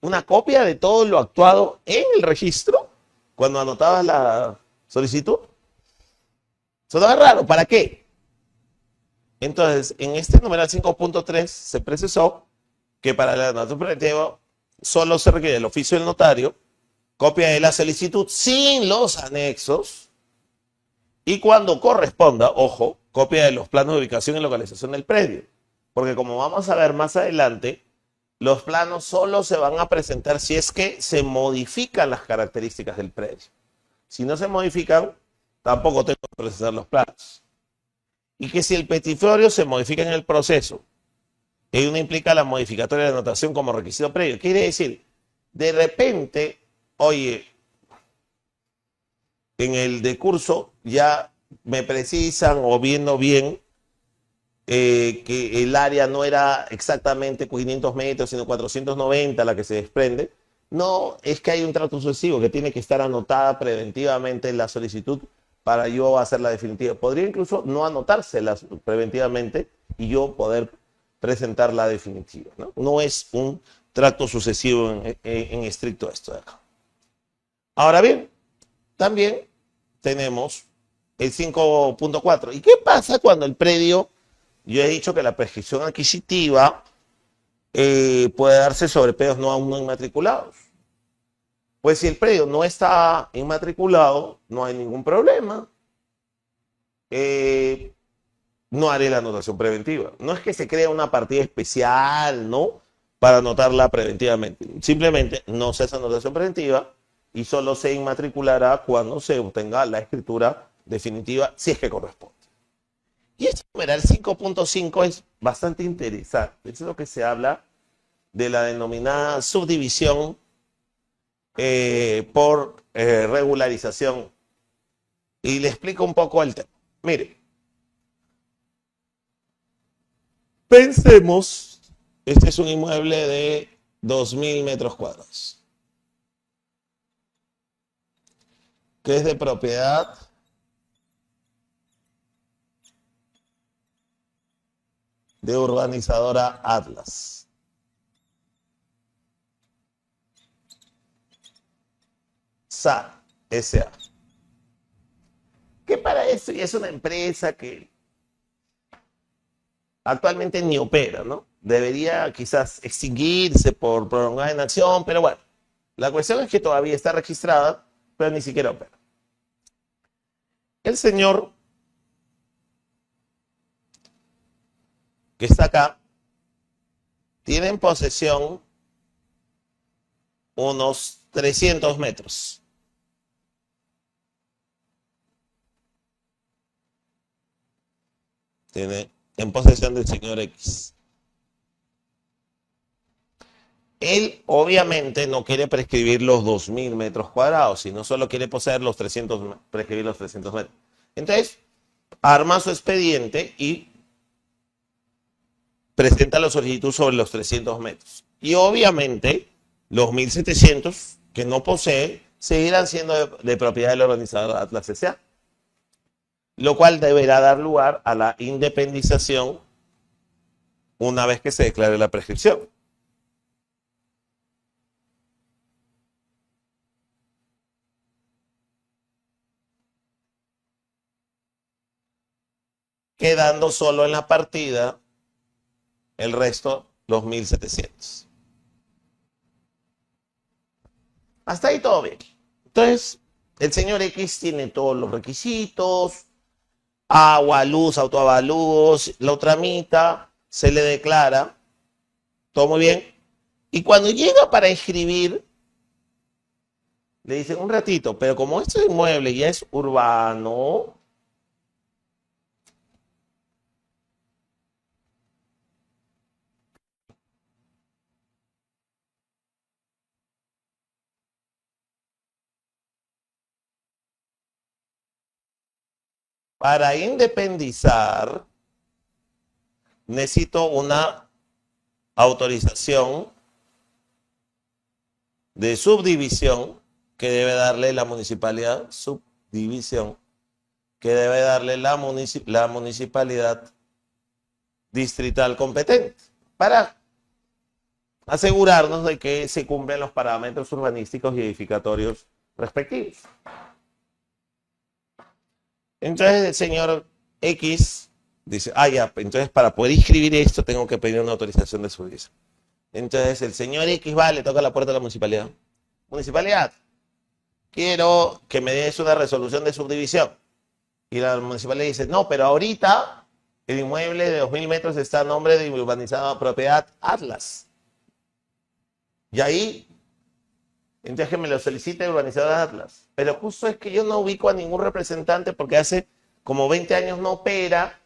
una copia de todo lo actuado en el registro cuando anotabas la solicitud. Sonaba raro, ¿para qué? Entonces, en este numeral 5.3 se precisó que para la anotación preventiva solo se requiere el oficio del notario, copia de la solicitud sin los anexos y cuando corresponda, ojo, copia de los planos de ubicación y localización del predio. Porque como vamos a ver más adelante, los planos solo se van a presentar si es que se modifican las características del predio. Si no se modifican, tampoco tengo que presentar los planos. Y que si el petiforio se modifica en el proceso, y uno implica la modificatoria de anotación como requisito previo. Quiere decir, de repente, oye, en el decurso ya me precisan o viendo bien que el área no era exactamente 500 metros, sino 490 la que se desprende. No, es que hay un trato sucesivo que tiene que estar anotada preventivamente en la solicitud para yo hacer la definitiva. Podría incluso no anotársela preventivamente y yo poder presentar la definitiva, ¿no? No es un trato sucesivo en estricto esto de acá. Ahora bien, también tenemos el 5.4. ¿Y qué pasa cuando el predio, yo he dicho que la prescripción adquisitiva puede darse sobre predios no aún no inmatriculados? Pues si el predio no está inmatriculado, no hay ningún problema. No haré la anotación preventiva. No es que se crea una partida especial, ¿no? Para anotarla preventivamente. Simplemente no se hace anotación preventiva y solo se inmatriculará cuando se obtenga la escritura definitiva, si es que corresponde. Y este numeral 5.5 es bastante interesante. Es lo que se habla de la denominada subdivisión por regularización. Y le explico un poco el tema. Mire, pensemos, este es un inmueble de 2.000 metros cuadrados, que es de propiedad de urbanizadora Atlas. SA, S.A. Que para eso ya es una empresa que actualmente ni opera, ¿no? Debería quizás extinguirse por prolongada inacción, pero bueno, la cuestión es que todavía está registrada, pero ni siquiera opera. El señor que está acá tiene en posesión unos 300 metros. Tiene en posesión del señor X. Él obviamente no quiere prescribir los 2.000 metros cuadrados, sino solo quiere poseer los 300, prescribir los 300 metros. Entonces, arma su expediente y presenta la solicitud sobre los 300 metros. Y obviamente, los 1.700 que no posee seguirán siendo de propiedad del organizador Atlas S.A., lo cual deberá dar lugar a la independización una vez que se declare la prescripción. Quedando solo en la partida el resto, los 1.700. Hasta ahí todo bien. Entonces, el señor X tiene todos los requisitos, agua, luz, autoavalúos, lo tramita, se le declara, todo muy bien. Y cuando llega para escribir, Le dicen un ratito, pero como este inmueble ya es urbano, para independizar necesito una autorización de subdivisión que debe darle la municipalidad, subdivisión que debe darle la municipalidad distrital competente para asegurarnos de que se cumplen los parámetros urbanísticos y edificatorios respectivos. Entonces el señor X dice, ya, entonces para poder inscribir esto tengo que pedir una autorización de subdivisión. Entonces el señor X va, le toca la puerta a la municipalidad. Municipalidad, quiero que me des una resolución de subdivisión. Y la municipalidad dice, no, pero ahorita el inmueble de 2000 metros está a nombre de urbanizada propiedad Atlas. Y ahí, entonces que me lo solicite urbanizada Atlas. Pero justo es que yo no ubico a ningún representante porque hace como 20 años no opera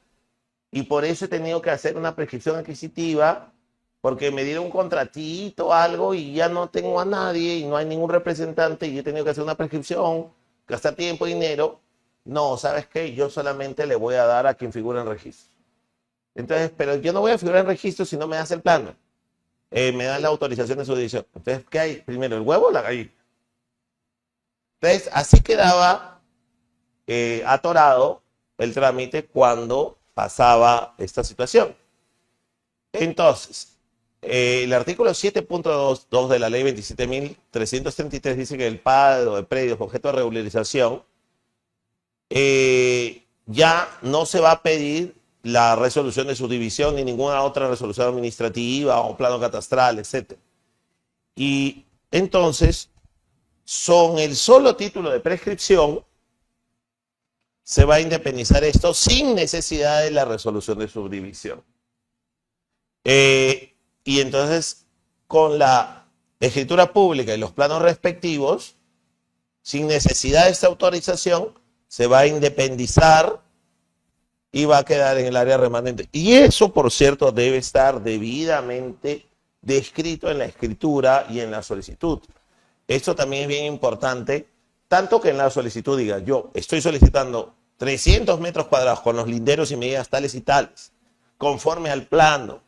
y por eso he tenido que hacer una prescripción adquisitiva porque me dieron un contratito o algo y ya no tengo a nadie y no hay ningún representante y he tenido que hacer una prescripción, gastar tiempo y dinero. No, ¿sabes qué? Yo solamente le voy a dar a quien figura en registro. Entonces, pero yo no voy a figurar en registro si no me das el plano. Me dan la autorización de subdivisión. Entonces, ¿qué hay? Primero, ¿el huevo o la gallina? Entonces, así quedaba atorado el trámite cuando pasaba esta situación. Entonces, el artículo 7.2 de la ley 27.333 dice que el pago de predios objeto de regularización ya no se va a pedir la resolución de subdivisión ni ninguna otra resolución administrativa o plano catastral, etc. Y entonces, son el solo título de prescripción, se va a independizar esto sin necesidad de la resolución de subdivisión. Y entonces, con la escritura pública y los planos respectivos, sin necesidad de esta autorización, se va a independizar y va a quedar en el área remanente. Y eso, por cierto, debe estar debidamente descrito en la escritura y en la solicitud. Esto también es bien importante, tanto que en la solicitud diga, yo estoy solicitando 300 metros cuadrados con los linderos y medidas tales y tales, conforme al plano,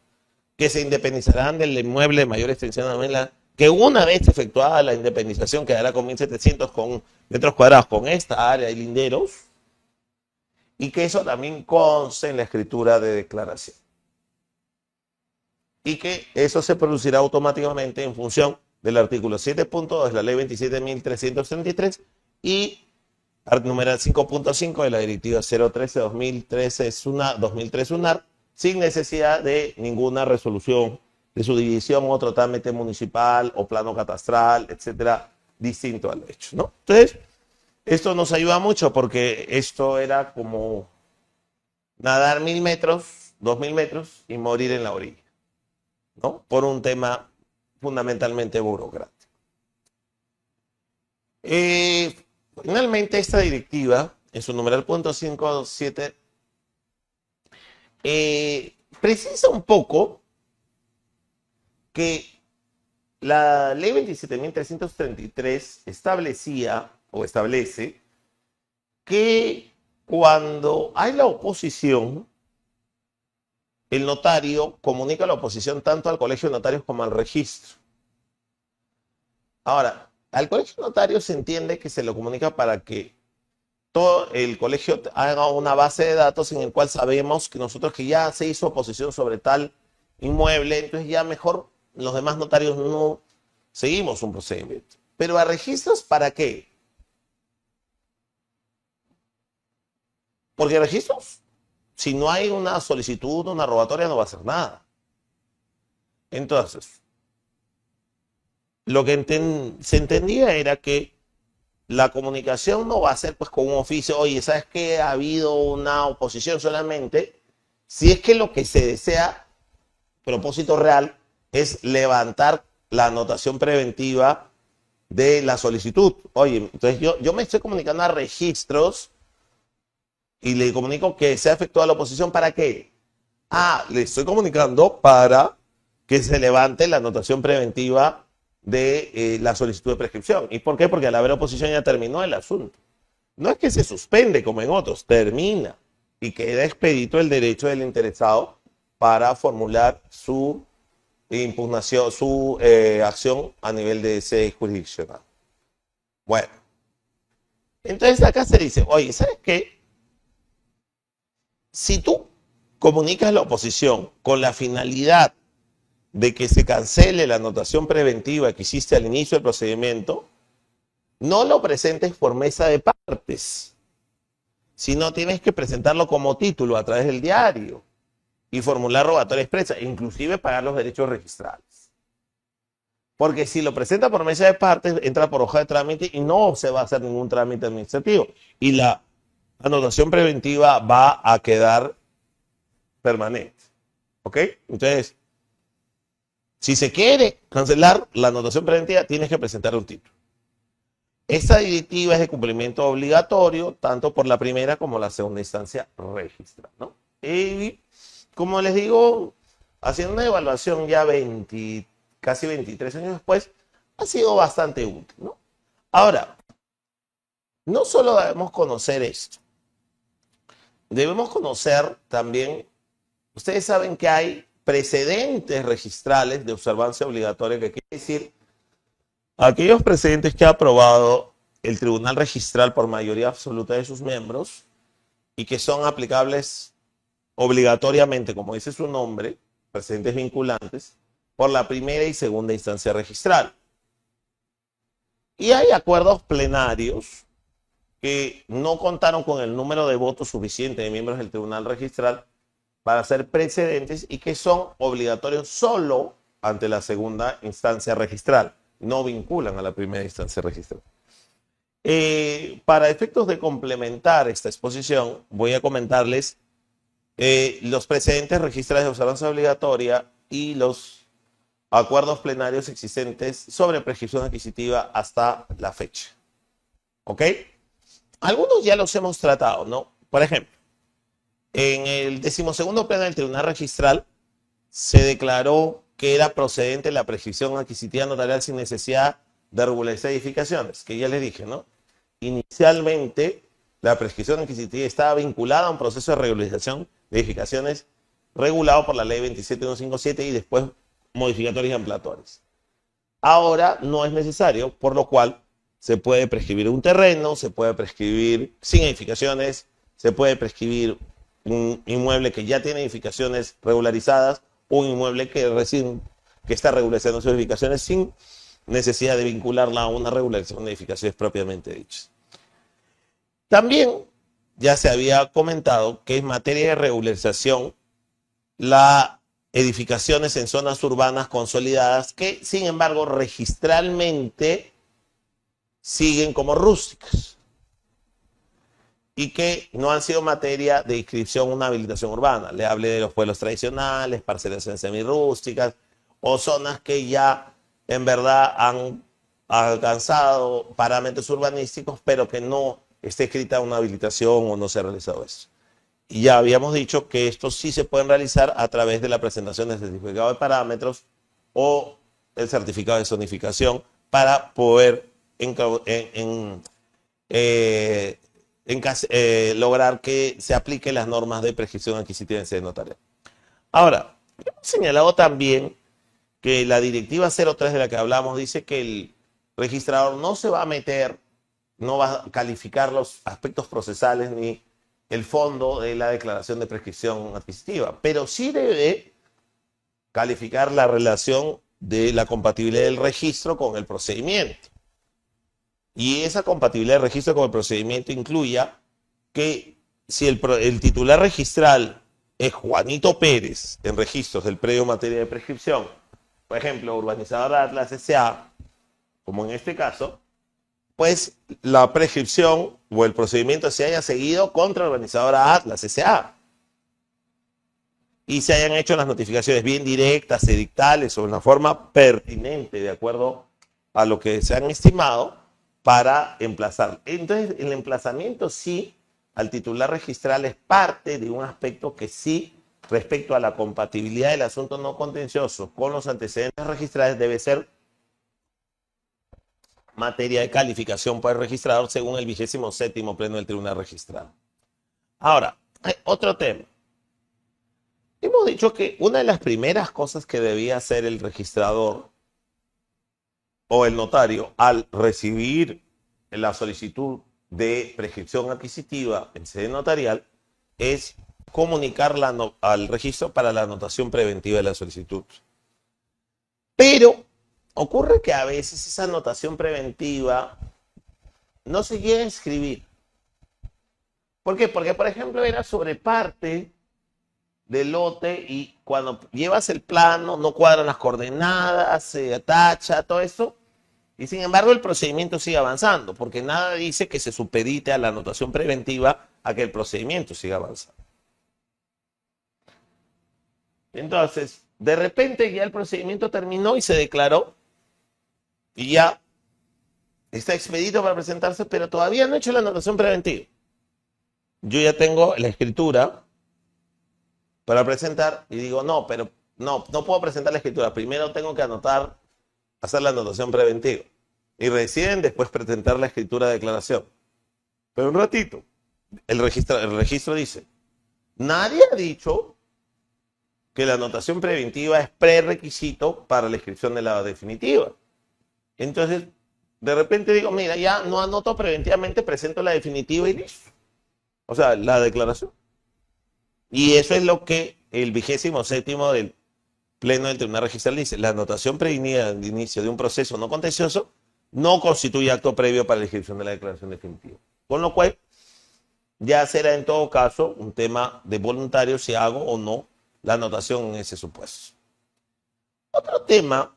que se independizarán del inmueble de mayor extensión, que una vez efectuada la independización quedará con 1.700 metros cuadrados con esta área y linderos, y que eso también conste en la escritura de declaración. Y que eso se producirá automáticamente en función del artículo 7.2 de la ley 27.333 y numeral 5.5 de la directiva 013-2003 UNAR, sin necesidad de ninguna resolución de su división, otro trámite municipal o plano catastral, etcétera, distinto al hecho, ¿no? Entonces, esto nos ayuda mucho porque esto era como nadar 1000 metros, 2000 metros y morir en la orilla, ¿no? Por un tema fundamentalmente burocrático. Finalmente, esta directiva, en su numeral punto 5.7, precisa un poco que la ley 27.333 establecía o establece que cuando hay la oposición, el notario comunica la oposición tanto al colegio de notarios como al registro. Ahora, al colegio de notarios se entiende que se lo comunica para que todo el colegio haga una base de datos en el cual sabemos que nosotros que ya se hizo oposición sobre tal inmueble, entonces ya mejor los demás notarios no seguimos un procedimiento. Pero a registros, ¿para qué? Porque registros, si no hay una solicitud, una rogatoria, no va a hacer nada. Entonces, lo que se entendía era que la comunicación no va a ser pues con un oficio, oye, ¿sabes qué? Ha habido una oposición solamente, si es que lo que se desea, propósito real, es levantar la anotación preventiva de la solicitud. Oye, entonces yo me estoy comunicando a registros y le comunico que se ha efectuado la oposición. ¿Para qué? Ah, le estoy comunicando para que se levante la anotación preventiva de la solicitud de prescripción. ¿Y por qué? Porque al haber oposición ya terminó el asunto. No es que se suspende como en otros, termina y queda expedito el derecho del interesado para formular su impugnación, su acción a nivel de sede jurisdiccional. Bueno, entonces acá se dice, oye, ¿sabes qué? Si tú comunicas la oposición con la finalidad de que se cancele la anotación preventiva que hiciste al inicio del procedimiento, no lo presentes por mesa de partes, sino tienes que presentarlo como título a través del diario y formular rogatoria expresa, e inclusive pagar los derechos registrales. Porque si lo presenta por mesa de partes, entra por hoja de trámite y no se va a hacer ningún trámite administrativo. Y la anotación preventiva va a quedar permanente. ¿Ok? Entonces, si se quiere cancelar la anotación preventiva, tienes que presentar un título. Esta directiva es de cumplimiento obligatorio, tanto por la primera como la segunda instancia registral, ¿no? Y como les digo, haciendo una evaluación ya casi 23 años después, ha sido bastante útil, ¿no? Ahora, no solo debemos conocer esto, debemos conocer también, ustedes saben que hay precedentes registrales de observancia obligatoria, que quiere decir aquellos precedentes que ha aprobado el Tribunal Registral por mayoría absoluta de sus miembros y que son aplicables obligatoriamente, como dice su nombre, precedentes vinculantes, por la primera y segunda instancia registral. Y hay acuerdos plenarios que no contaron con el número de votos suficiente de miembros del Tribunal Registral para ser precedentes y que son obligatorios solo ante la segunda instancia registral. No vinculan a la primera instancia registral. Para efectos de complementar esta exposición, voy a comentarles los precedentes registrales de observancia obligatoria y los acuerdos plenarios existentes sobre prescripción adquisitiva hasta la fecha. ¿Ok? Algunos ya los hemos tratado, ¿no? Por ejemplo, en el 12º pleno del Tribunal Registral se declaró que era procedente la prescripción adquisitiva notarial sin necesidad de regularizar edificaciones, que ya les dije, ¿no? Inicialmente, la prescripción adquisitiva estaba vinculada a un proceso de regularización de edificaciones regulado por la ley 27157 y después modificatorios y ampliatorios. Ahora no es necesario, por lo cual se puede prescribir un terreno, se puede prescribir sin edificaciones, se puede prescribir un inmueble que ya tiene edificaciones regularizadas, un inmueble que está regularizando sus edificaciones sin necesidad de vincularla a una regularización de edificaciones propiamente dichas. También ya se había comentado que en materia de regularización, las edificaciones en zonas urbanas consolidadas que, sin embargo, registralmente siguen como rústicas y que no han sido materia de inscripción a una habilitación urbana. Le hablé de los pueblos tradicionales, parcelaciones semirrústicas o zonas que ya en verdad han alcanzado parámetros urbanísticos, pero que no esté escrita una habilitación o no se ha realizado eso. Y ya habíamos dicho que estos sí se pueden realizar a través de la presentación del certificado de parámetros o el certificado de zonificación para poder lograr que se apliquen las normas de prescripción adquisitiva en sede notarial. Ahora, hemos señalado también que la directiva 03 de la que hablamos dice que el registrador no se va a meter, no va a calificar los aspectos procesales ni el fondo de la declaración de prescripción adquisitiva, pero sí debe calificar la relación de la compatibilidad del registro con el procedimiento. Y esa compatibilidad del registro con el procedimiento incluya que si el titular registral es Juanito Pérez en registros del predio en materia de prescripción, por ejemplo, Urbanizadora Atlas S.A., como en este caso, pues la prescripción o el procedimiento se haya seguido contra Urbanizadora Atlas S.A. y se hayan hecho las notificaciones bien directas, edictales o en la forma pertinente de acuerdo a lo que se han estimado para emplazar. Entonces, el emplazamiento sí al titular registral es parte de un aspecto que sí, respecto a la compatibilidad del asunto no contencioso con los antecedentes registrales, debe ser materia de calificación por el registrador según el 27º pleno del tribunal registral. Ahora, hay otro tema. Hemos dicho que una de las primeras cosas que debía hacer el registrador o el notario al recibir la solicitud de prescripción adquisitiva en sede notarial es comunicarla al registro para la anotación preventiva de la solicitud. Pero ocurre que a veces esa anotación preventiva no se llega a escribir. ¿Por qué? Porque, por ejemplo, era sobre parte del lote y cuando llevas el plano no cuadran las coordenadas, se atacha, todo eso. Y sin embargo el procedimiento sigue avanzando, porque nada dice que se supedite a la anotación preventiva a que el procedimiento siga avanzando. Entonces, de repente ya el procedimiento terminó y se declaró y ya está expedito para presentarse, pero todavía no he hecho la anotación preventiva. Yo ya tengo la escritura para presentar y digo, no, pero no puedo presentar la escritura. Primero tengo que hacer la anotación preventiva y recién después presentar la escritura de declaración. Pero un ratito, el registro dice, nadie ha dicho que la anotación preventiva es prerequisito para la inscripción de la definitiva. Entonces, de repente digo, mira, ya no anoto preventivamente, presento la definitiva y listo. O sea, la declaración. Y eso es lo que el 27º del Pleno del Tribunal Registral dice. La anotación prevenida de inicio de un proceso no contencioso no constituye acto previo para la inscripción de la declaración definitiva. Con lo cual, ya será en todo caso un tema de voluntario si hago o no la anotación en ese supuesto. Otro tema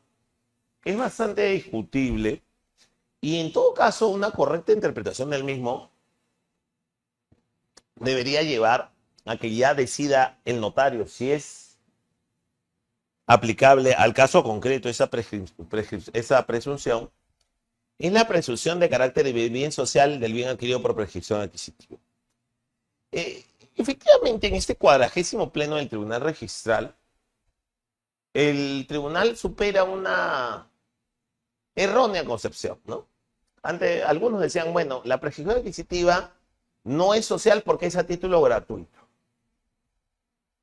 que es bastante discutible y en todo caso una correcta interpretación del mismo debería llevar a que ya decida el notario si es aplicable al caso concreto esa presunción, es la presunción de carácter de bien social del bien adquirido por prescripción adquisitiva. Efectivamente, en este 40º pleno del Tribunal Registral, el tribunal supera una errónea concepción, ¿no? Antes, algunos decían, bueno, la prescripción adquisitiva no es social porque es a título gratuito.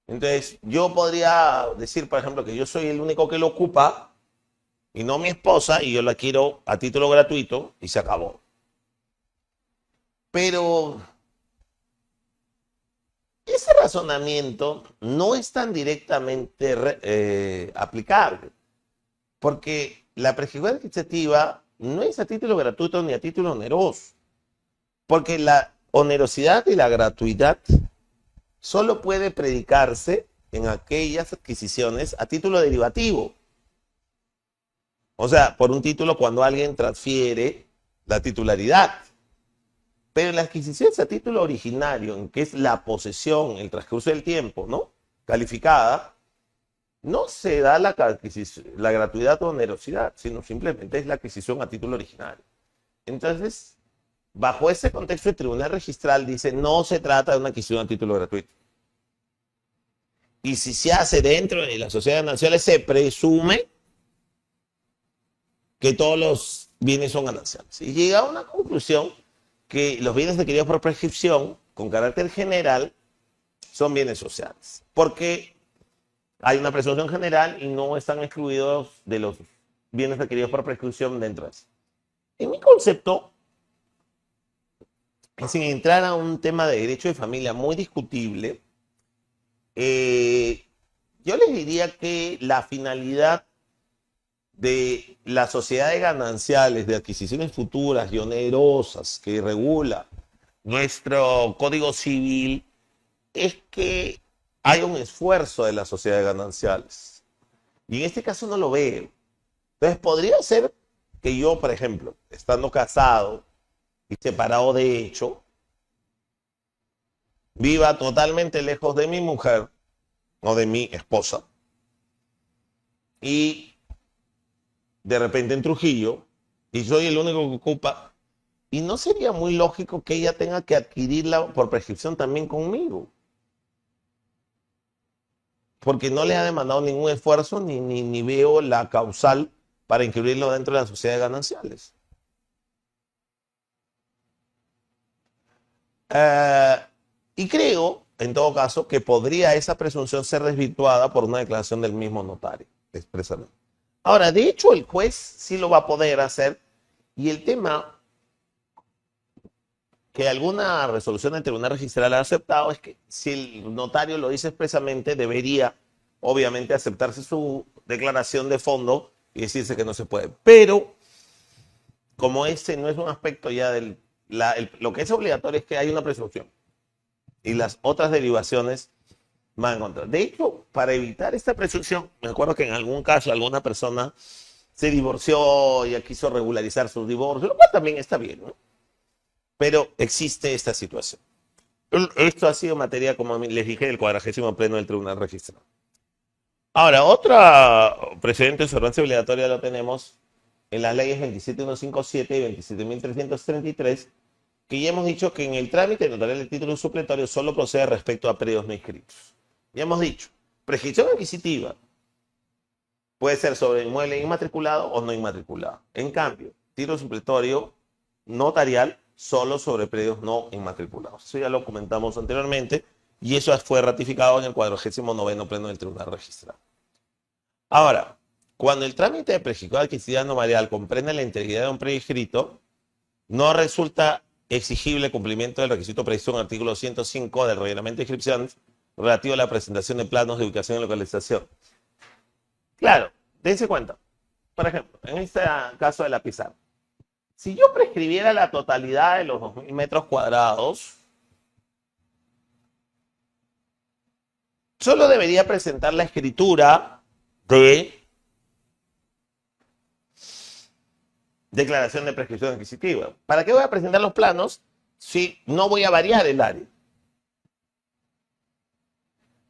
Entonces, yo podría decir, por ejemplo, que yo soy el único que lo ocupa y no mi esposa y yo la quiero a título gratuito y se acabó. Pero ese razonamiento no es tan directamente aplicable, porque la prescripción adquisitiva no es a título gratuito ni a título oneroso, porque la onerosidad y la gratuidad solo puede predicarse en aquellas adquisiciones a título derivativo. O sea, por un título cuando alguien transfiere la titularidad. Pero en las adquisiciones a título originario, en que es la posesión, el transcurso del tiempo, ¿no? Calificada, no se da la gratuidad o onerosidad, sino simplemente es la adquisición a título originario. Entonces, bajo ese contexto, el Tribunal Registral dice no se trata de una adquisición a título gratuito. Y si se hace dentro de las sociedades gananciales, se presume que todos los bienes son gananciales. Y llega a una conclusión que los bienes adquiridos por prescripción, con carácter general, son bienes sociales. Porque hay una presunción general y no están excluidos de los bienes adquiridos por prescripción dentro de eso. En mi concepto, sin entrar a un tema de derecho de familia muy discutible, yo les diría que la finalidad de las sociedades gananciales de adquisiciones futuras y onerosas que regula nuestro Código Civil es que hay un esfuerzo de las sociedades gananciales. Y en este caso no lo veo. Entonces podría ser que yo, por ejemplo, estando casado y separado de hecho, viva totalmente lejos de mi mujer o de mi esposa y de repente en Trujillo y soy el único que ocupa. Y no sería muy lógico que ella tenga que adquirirla por prescripción también conmigo, porque no le ha demandado ningún esfuerzo ni veo la causal para incluirlo dentro de las sociedades gananciales. Eh, y creo, en todo caso, que podría esa presunción ser desvirtuada por una declaración del mismo notario, expresamente. Ahora, de hecho, el juez sí lo va a poder hacer, y el tema que alguna resolución del tribunal registral ha aceptado es que si el notario lo dice expresamente, debería obviamente aceptarse su declaración de fondo y decirse que no se puede. Pero como ese no es un aspecto ya lo que es obligatorio es que hay una presunción y las otras derivaciones van en contra. De hecho, para evitar esta presunción, me acuerdo que en algún caso alguna persona se divorció y quiso regularizar su divorcio, lo cual también está bien, ¿no? Pero existe esta situación. Esto ha sido materia, como les dije, del 40º pleno del Tribunal Registral. Ahora, otro precedente de observancia obligatoria lo tenemos en las leyes 27157 y 27333, que ya hemos dicho que en el trámite notarial del título supletorio solo procede respecto a predios no inscritos. Ya hemos dicho, prescripción adquisitiva puede ser sobre inmueble inmatriculado o no inmatriculado. En cambio, título supletorio notarial solo sobre predios no inmatriculados. Eso ya lo comentamos anteriormente y eso fue ratificado en el 49º pleno del Tribunal Registral. Ahora, cuando el trámite de prescripción adquisitiva notarial comprende la integridad de un predio inscrito, no resulta exigible cumplimiento del requisito previsto en el artículo 105 del Reglamento de Inscripciones relativo a la presentación de planos de ubicación y localización. Claro, dense cuenta. Por ejemplo, en este caso de la pizarra, si yo prescribiera la totalidad de los 2000 metros cuadrados, solo debería presentar la escritura de declaración de prescripción adquisitiva. ¿Para qué voy a presentar los planos si no voy a variar el área?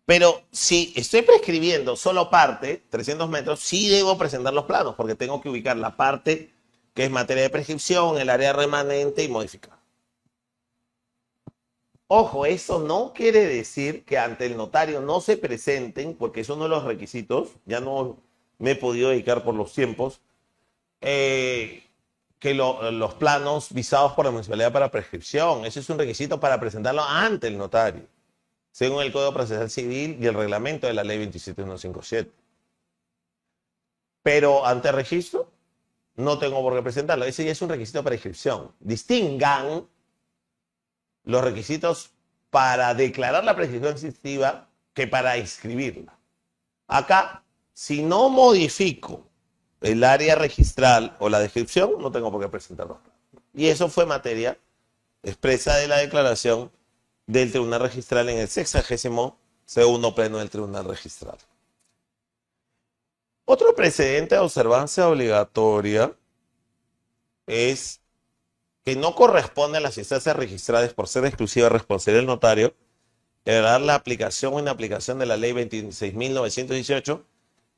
Pero si estoy prescribiendo solo parte, 300 metros, sí debo presentar los planos, porque tengo que ubicar la parte que es materia de prescripción, el área remanente y modificar. Ojo, eso no quiere decir que ante el notario no se presenten, porque es uno de los requisitos, ya no me he podido dedicar por los tiempos, que los planos visados por la municipalidad para prescripción. Ese es un requisito para presentarlo ante el notario, según el Código Procesal Civil y el reglamento de la Ley 27157. Pero ante registro, no tengo por qué presentarlo. Ese ya es un requisito para inscripción. Distingan los requisitos para declarar la prescripción adquisitiva que para inscribirla. Acá, si no modifico el área registral o la descripción, no tengo por qué presentarlo. Y eso fue materia expresa de la declaración del Tribunal Registral en el 62º pleno del Tribunal Registral. Otro precedente de observancia obligatoria es que no corresponde a las instancias registradas por ser exclusiva responsabilidad del notario dar la aplicación o inaplicación de la ley 26.918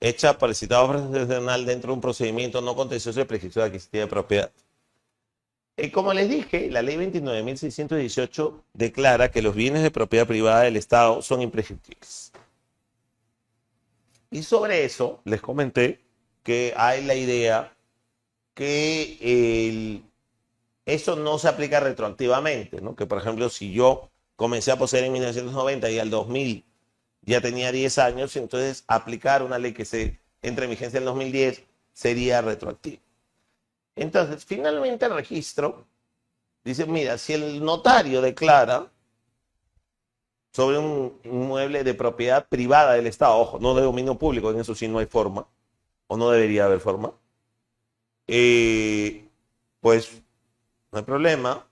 hecha por el citado profesional dentro de un procedimiento no contencioso de prescripción adquisitiva de propiedad. Como les dije, la ley 29.618 declara que los bienes de propiedad privada del Estado son imprescriptibles. Y sobre eso les comenté que hay la idea que eso no se aplica retroactivamente, ¿no? Que por ejemplo, si yo comencé a poseer en 1990 y al 2000 ya tenía 10 años, entonces aplicar una ley que se entre en vigencia en el 2010 sería retroactivo. Entonces, finalmente el registro dice, mira, si el notario declara sobre un inmueble de propiedad privada del Estado, ojo, no de dominio público, en eso sí no hay forma, o no debería haber forma, pues no hay problema,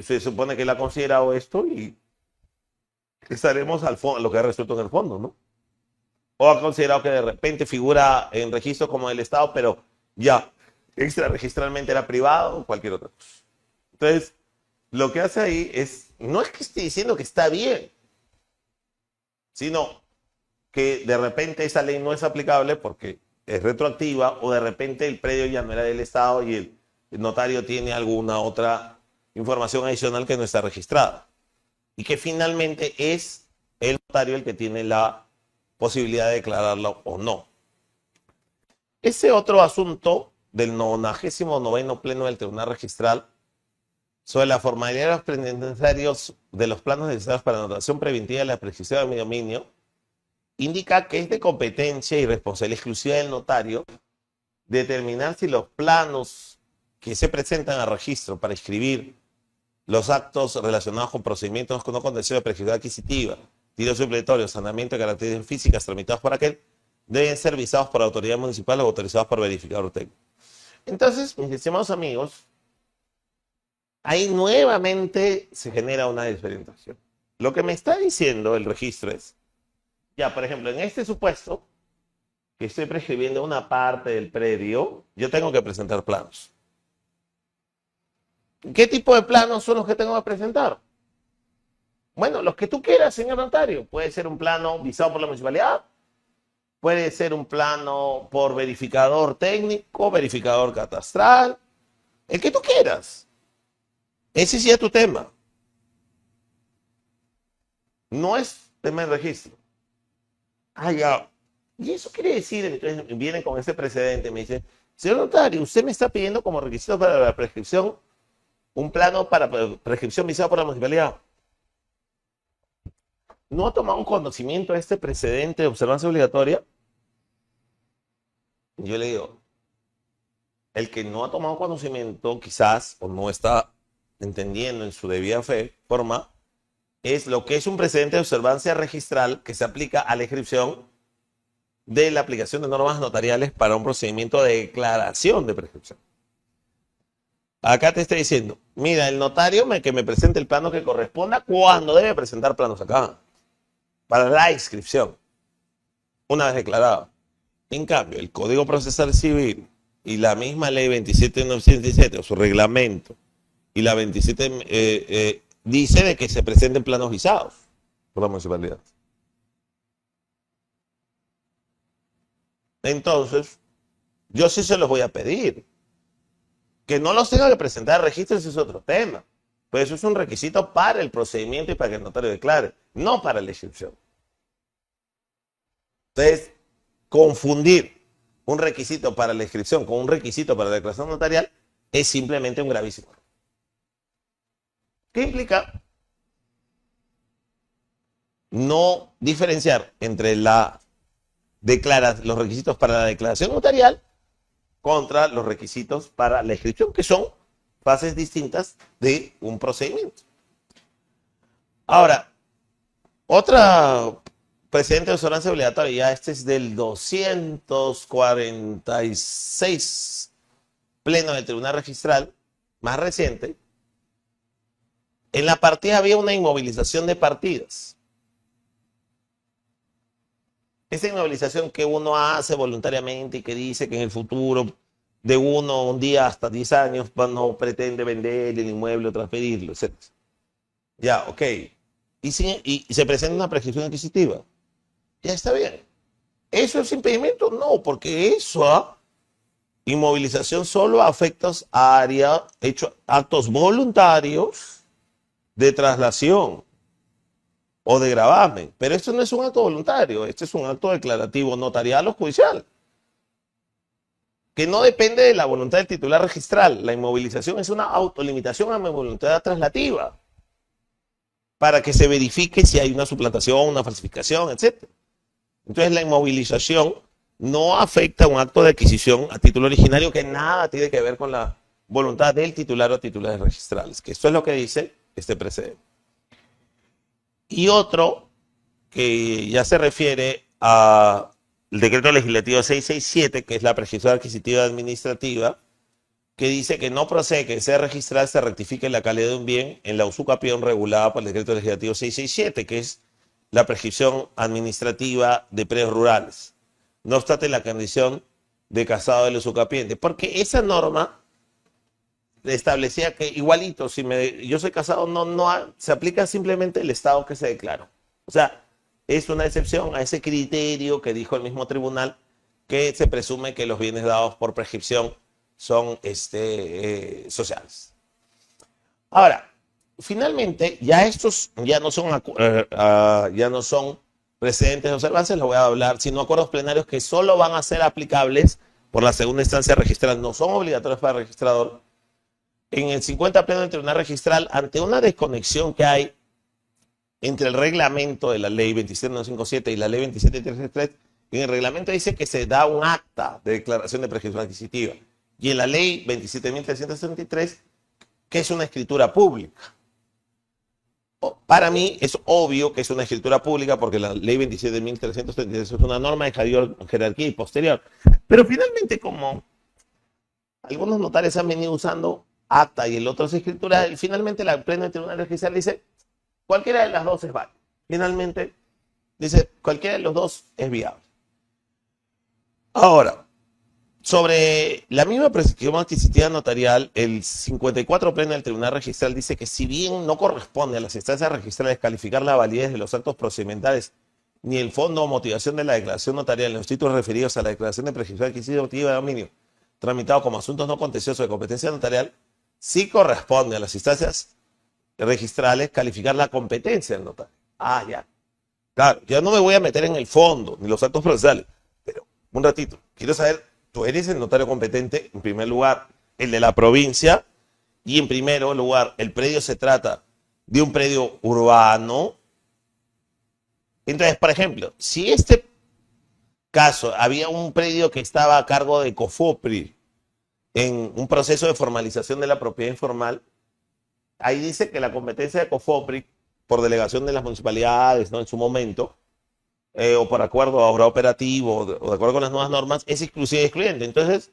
se supone que él ha considerado esto y estaremos al fondo, lo que ha resuelto en el fondo, ¿no? O ha considerado que de repente figura en registro como del Estado, pero ya extrarregistralmente era privado o cualquier otra cosa. Entonces, lo que hace ahí es, no es que esté diciendo que está bien, sino que de repente esa ley no es aplicable porque es retroactiva o de repente el predio ya no era del Estado y el notario tiene alguna otra información adicional que no está registrada. Y que finalmente es el notario el que tiene la posibilidad de declararlo o no. Ese otro asunto del 99º Pleno del Tribunal Registral sobre la formalidad de los plenarios de los planos necesarios para la anotación preventiva de la prescripción de dominio indica que es de competencia y responsabilidad exclusiva del notario determinar si los planos que se presentan al registro para inscribir los actos relacionados con procedimientos con no condición de prescripción adquisitiva, títulos supletorios, saneamiento de características físicas tramitados por aquel, deben ser visados por autoridad municipal o autorizados por verificador técnico. Entonces, mis estimados amigos, ahí nuevamente se genera una desorientación. Lo que me está diciendo el registro es, ya, por ejemplo, en este supuesto, que estoy prescribiendo una parte del predio, yo tengo que presentar planos. ¿Qué tipo de planos son los que tengo que presentar? Bueno, los que tú quieras, señor notario. Puede ser un plano visado por la municipalidad, puede ser un plano por verificador técnico, verificador catastral, el que tú quieras. Ese sí es tu tema. No es tema de registro. Ah, ya. Y eso quiere decir, entonces vienen con ese precedente, me dicen, señor notario, usted me está pidiendo como requisito para la prescripción un plano para prescripción visado por la municipalidad. ¿No ha tomado un conocimiento de este precedente de observancia obligatoria? Yo le digo, el que no ha tomado conocimiento quizás o no está entendiendo en su debida forma es lo que es un precedente de observancia registral que se aplica a la inscripción de la aplicación de normas notariales para un procedimiento de declaración de prescripción. Acá te estoy diciendo, mira, el notario que me presente el plano que corresponda cuando debe presentar planos acá, para la inscripción, una vez declarado. En cambio, el Código Procesal Civil y la misma ley 27.907 o su reglamento y la 27 dice de que se presenten planos visados por la municipalidad. Entonces, yo sí se los voy a pedir. Que no los tenga que presentar al registro, ese es otro tema. Pues eso es un requisito para el procedimiento y para que el notario declare, no para la inscripción. Entonces, confundir un requisito para la inscripción con un requisito para la declaración notarial es simplemente un gravísimo error. ¿Qué implica? No diferenciar entre los requisitos para la declaración notarial contra los requisitos para la inscripción, que son fases distintas de un procedimiento. Ahora, otra precedente de observancia obligatoria, este es del 246 Pleno del Tribunal Registral, más reciente. En la partida había una inmovilización de partidas. Esa inmovilización que uno hace voluntariamente y que dice que en el futuro, de un día hasta 10 años, no pretende vender el inmueble o transferirlo, etc. Ya, ok. Y se presenta una prescripción adquisitiva. Ya está bien. ¿Eso es impedimento? No, porque eso, inmovilización solo afecta a actos voluntarios de traslación o de gravamen. Pero esto no es un acto voluntario, este es un acto declarativo notarial o judicial, que no depende de la voluntad del titular registral. La inmovilización es una autolimitación a mi voluntad traslativa para que se verifique si hay una suplantación, una falsificación, etc. Entonces la inmovilización no afecta a un acto de adquisición a título originario que nada tiene que ver con la voluntad del titular o titulares registrales, que esto es lo que dice este precedente. Y otro que ya se refiere al decreto legislativo 667, que es la prescripción adquisitiva administrativa, que dice que no procede que sea registrada, se rectifique la calidad de un bien en la usucapión regulada por el decreto legislativo 667, que es la prescripción administrativa de predios rurales. No obstante la condición de casado del usucapiente, porque esa norma establecía que igualito, si yo soy casado, se aplica simplemente el estado que se declaró. O sea, es una excepción a ese criterio que dijo el mismo tribunal, que se presume que los bienes dados por prescripción son sociales. Ahora, finalmente, ya estos ya no son, ya no son precedentes de observancia, les voy a hablar, sino acuerdos plenarios que solo van a ser aplicables por la segunda instancia registral, no son obligatorios para el registrador. En el 50 pleno del tribunal registral, ante una desconexión que hay entre el reglamento de la ley 27957 y la ley 27333, en el reglamento dice que se da un acta de declaración de prescripción adquisitiva. Y en la ley 27363, que es una escritura pública. Para mí es obvio que es una escritura pública porque la ley 27.333 es una norma de jerarquía y posterior. Pero finalmente, como algunos notarios han venido usando acta y el otro es escritura, finalmente la pleno del tribunal registral dice cualquiera de las dos es válida. Finalmente dice cualquiera de los dos es viable. Ahora, sobre la misma prescripción adquisitiva notarial, el 54 pleno del tribunal registral dice que si bien no corresponde a las instancias registrales calificar la validez de los actos procedimentales ni el fondo o motivación de la declaración notarial en los títulos referidos a la declaración de prescripción adquisitiva de dominio tramitado como asuntos no contenciosos de competencia notarial, sí corresponde a las instancias registrales calificar la competencia del notario. Ah, ya. Claro, ya no me voy a meter en el fondo ni los actos procesales, pero un ratito, quiero saber, tú eres el notario competente, en primer lugar, el de la provincia, y en primer lugar, el predio se trata de un predio urbano. Entonces, por ejemplo, si este caso había un predio que estaba a cargo de COFOPRI en un proceso de formalización de la propiedad informal, ahí dice que la competencia de COFOPRI, por delegación de las municipalidades, ¿no?, en su momento, o por acuerdo ahora operativo, o de acuerdo con las nuevas normas, es exclusiva y excluyente. Entonces,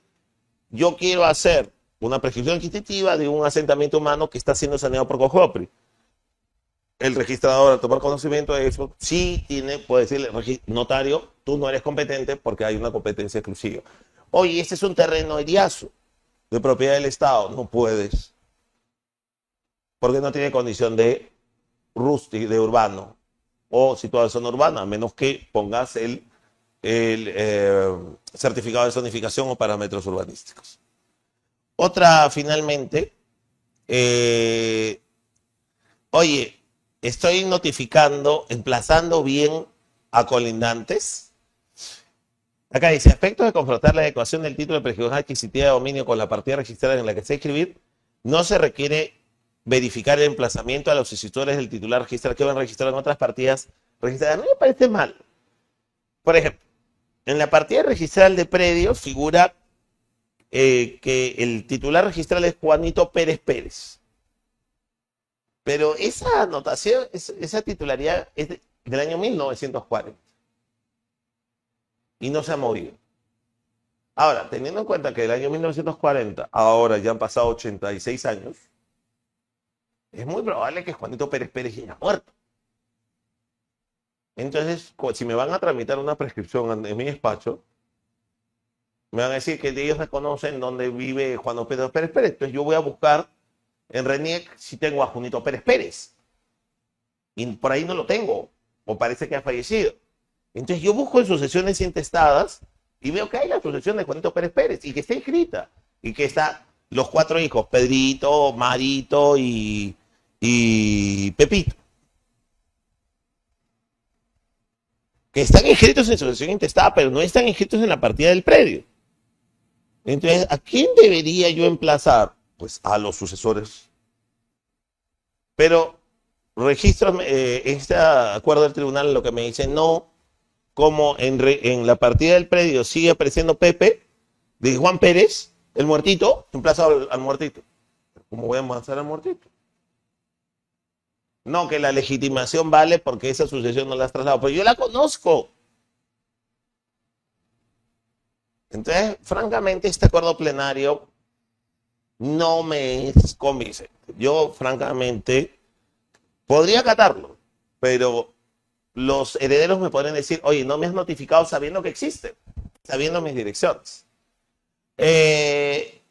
yo quiero hacer una prescripción adquisitiva de un asentamiento humano que está siendo saneado por COFOPRI. El registrador, al tomar conocimiento de eso, sí puede decirle, notario, tú no eres competente porque hay una competencia exclusiva. Oye, este es un terreno eriazo de propiedad del Estado. No puedes, porque no tiene condición de rústico, de urbano o situado en zona urbana, a menos que pongas el certificado de zonificación o parámetros urbanísticos. Otra, finalmente, oye, estoy notificando, emplazando bien a colindantes. Acá dice, aspectos de confrontar la adecuación del título de prescripción adquisitiva de dominio con la partida registrada en la que se escribir, no se requiere verificar el emplazamiento a los sucesores del titular registral que van registrados en otras partidas registradas. No me parece mal. Por ejemplo, en la partida registral de predios figura que el titular registral es Juanito Pérez Pérez. Pero esa anotación, esa titularidad es del año 1940 y no se ha movido. Ahora, teniendo en cuenta que del año 1940, ahora ya han pasado 86 años, es muy probable que Juanito Pérez Pérez ya haya muerto. Entonces, si me van a tramitar una prescripción en mi despacho, me van a decir que ellos reconocen dónde vive Juan Pedro Pérez Pérez. Entonces yo voy a buscar en RENIEC si tengo a Juanito Pérez Pérez. Y por ahí no lo tengo, o parece que ha fallecido. Entonces yo busco en sucesiones intestadas y veo que hay la sucesión de Juanito Pérez Pérez y que está escrita. Y que está los 4 hijos, Pedrito, Marito y Pepito. Que están inscritos en sucesión intestada, pero no están inscritos en la partida del predio. Entonces, ¿a quién debería yo emplazar? Pues a los sucesores. Pero registro, este acuerdo del tribunal lo que me dice, no, como en la partida del predio sigue apareciendo Pepe, de Juan Pérez, el muertito, emplazado al muertito. ¿Cómo voy a emplazar al muertito? No, que la legitimación vale porque esa sucesión no la has trasladado, pero yo la conozco. Entonces, francamente, este acuerdo plenario no me es convincente. Yo, francamente, podría acatarlo, pero los herederos me podrían decir, oye, no me has notificado sabiendo que existe, sabiendo mis direcciones.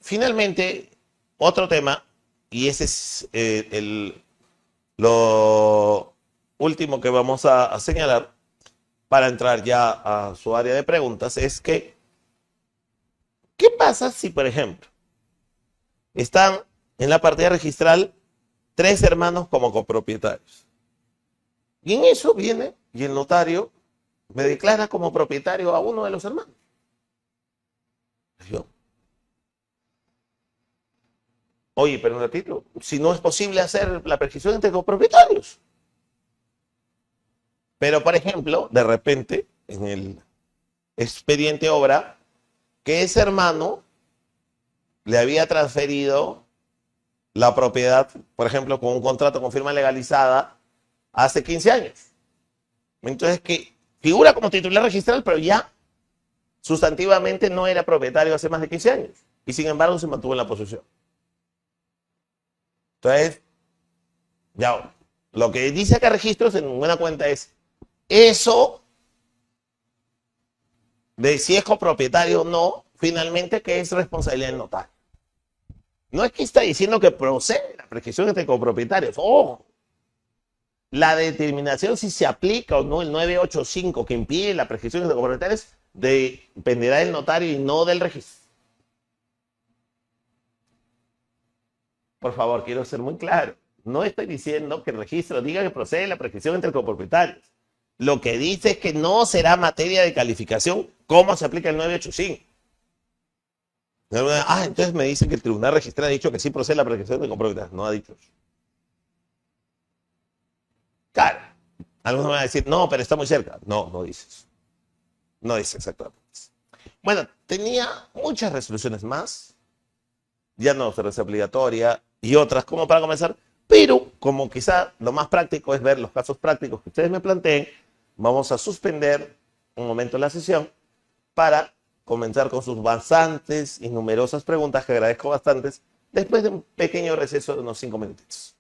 Finalmente, otro tema, y ese es lo último que vamos a señalar para entrar ya a su área de preguntas, es que, ¿qué pasa si, por ejemplo, están en la partida registral 3 hermanos como copropietarios. Y en eso viene y el notario me declara como propietario a uno de los hermanos. Yo, oye, pero un ratito, si no es posible hacer la prescripción entre copropietarios. Pero, por ejemplo, de repente, en el expediente obra, que ese hermano le había transferido la propiedad, por ejemplo, con un contrato con firma legalizada hace 15 años. Entonces, que figura como titular registral, pero ya sustantivamente no era propietario hace más de 15 años. Y sin embargo se mantuvo en la posesión. Entonces, ya, lo que dice acá registros en buena cuenta es eso de si es copropietario o no, finalmente que es responsabilidad del notario. No es que está diciendo que procede la prescripción entre copropietarios. ¡Ojo! La determinación si se aplica o no el 985 que impide la prescripción entre copropietarios dependerá del notario y no del registro. Por favor, quiero ser muy claro. No estoy diciendo que el registro diga que procede la prescripción entre copropietarios. Lo que dice es que no será materia de calificación cómo se aplica el 985. Entonces me dicen que el tribunal registral ha dicho que sí procede la prescripción de copropietarios. No ha dicho eso. Claro. Algunos me van a decir, no, pero está muy cerca. No, no dices. No dice exactamente. Bueno, tenía muchas resoluciones más. Ya no se reza obligatoria y otras como para comenzar. Pero como quizá lo más práctico es ver los casos prácticos que ustedes me planteen, vamos a suspender un momento la sesión para comenzar con sus bastantes y numerosas preguntas que agradezco bastantes después de un pequeño receso de unos 5 minutitos.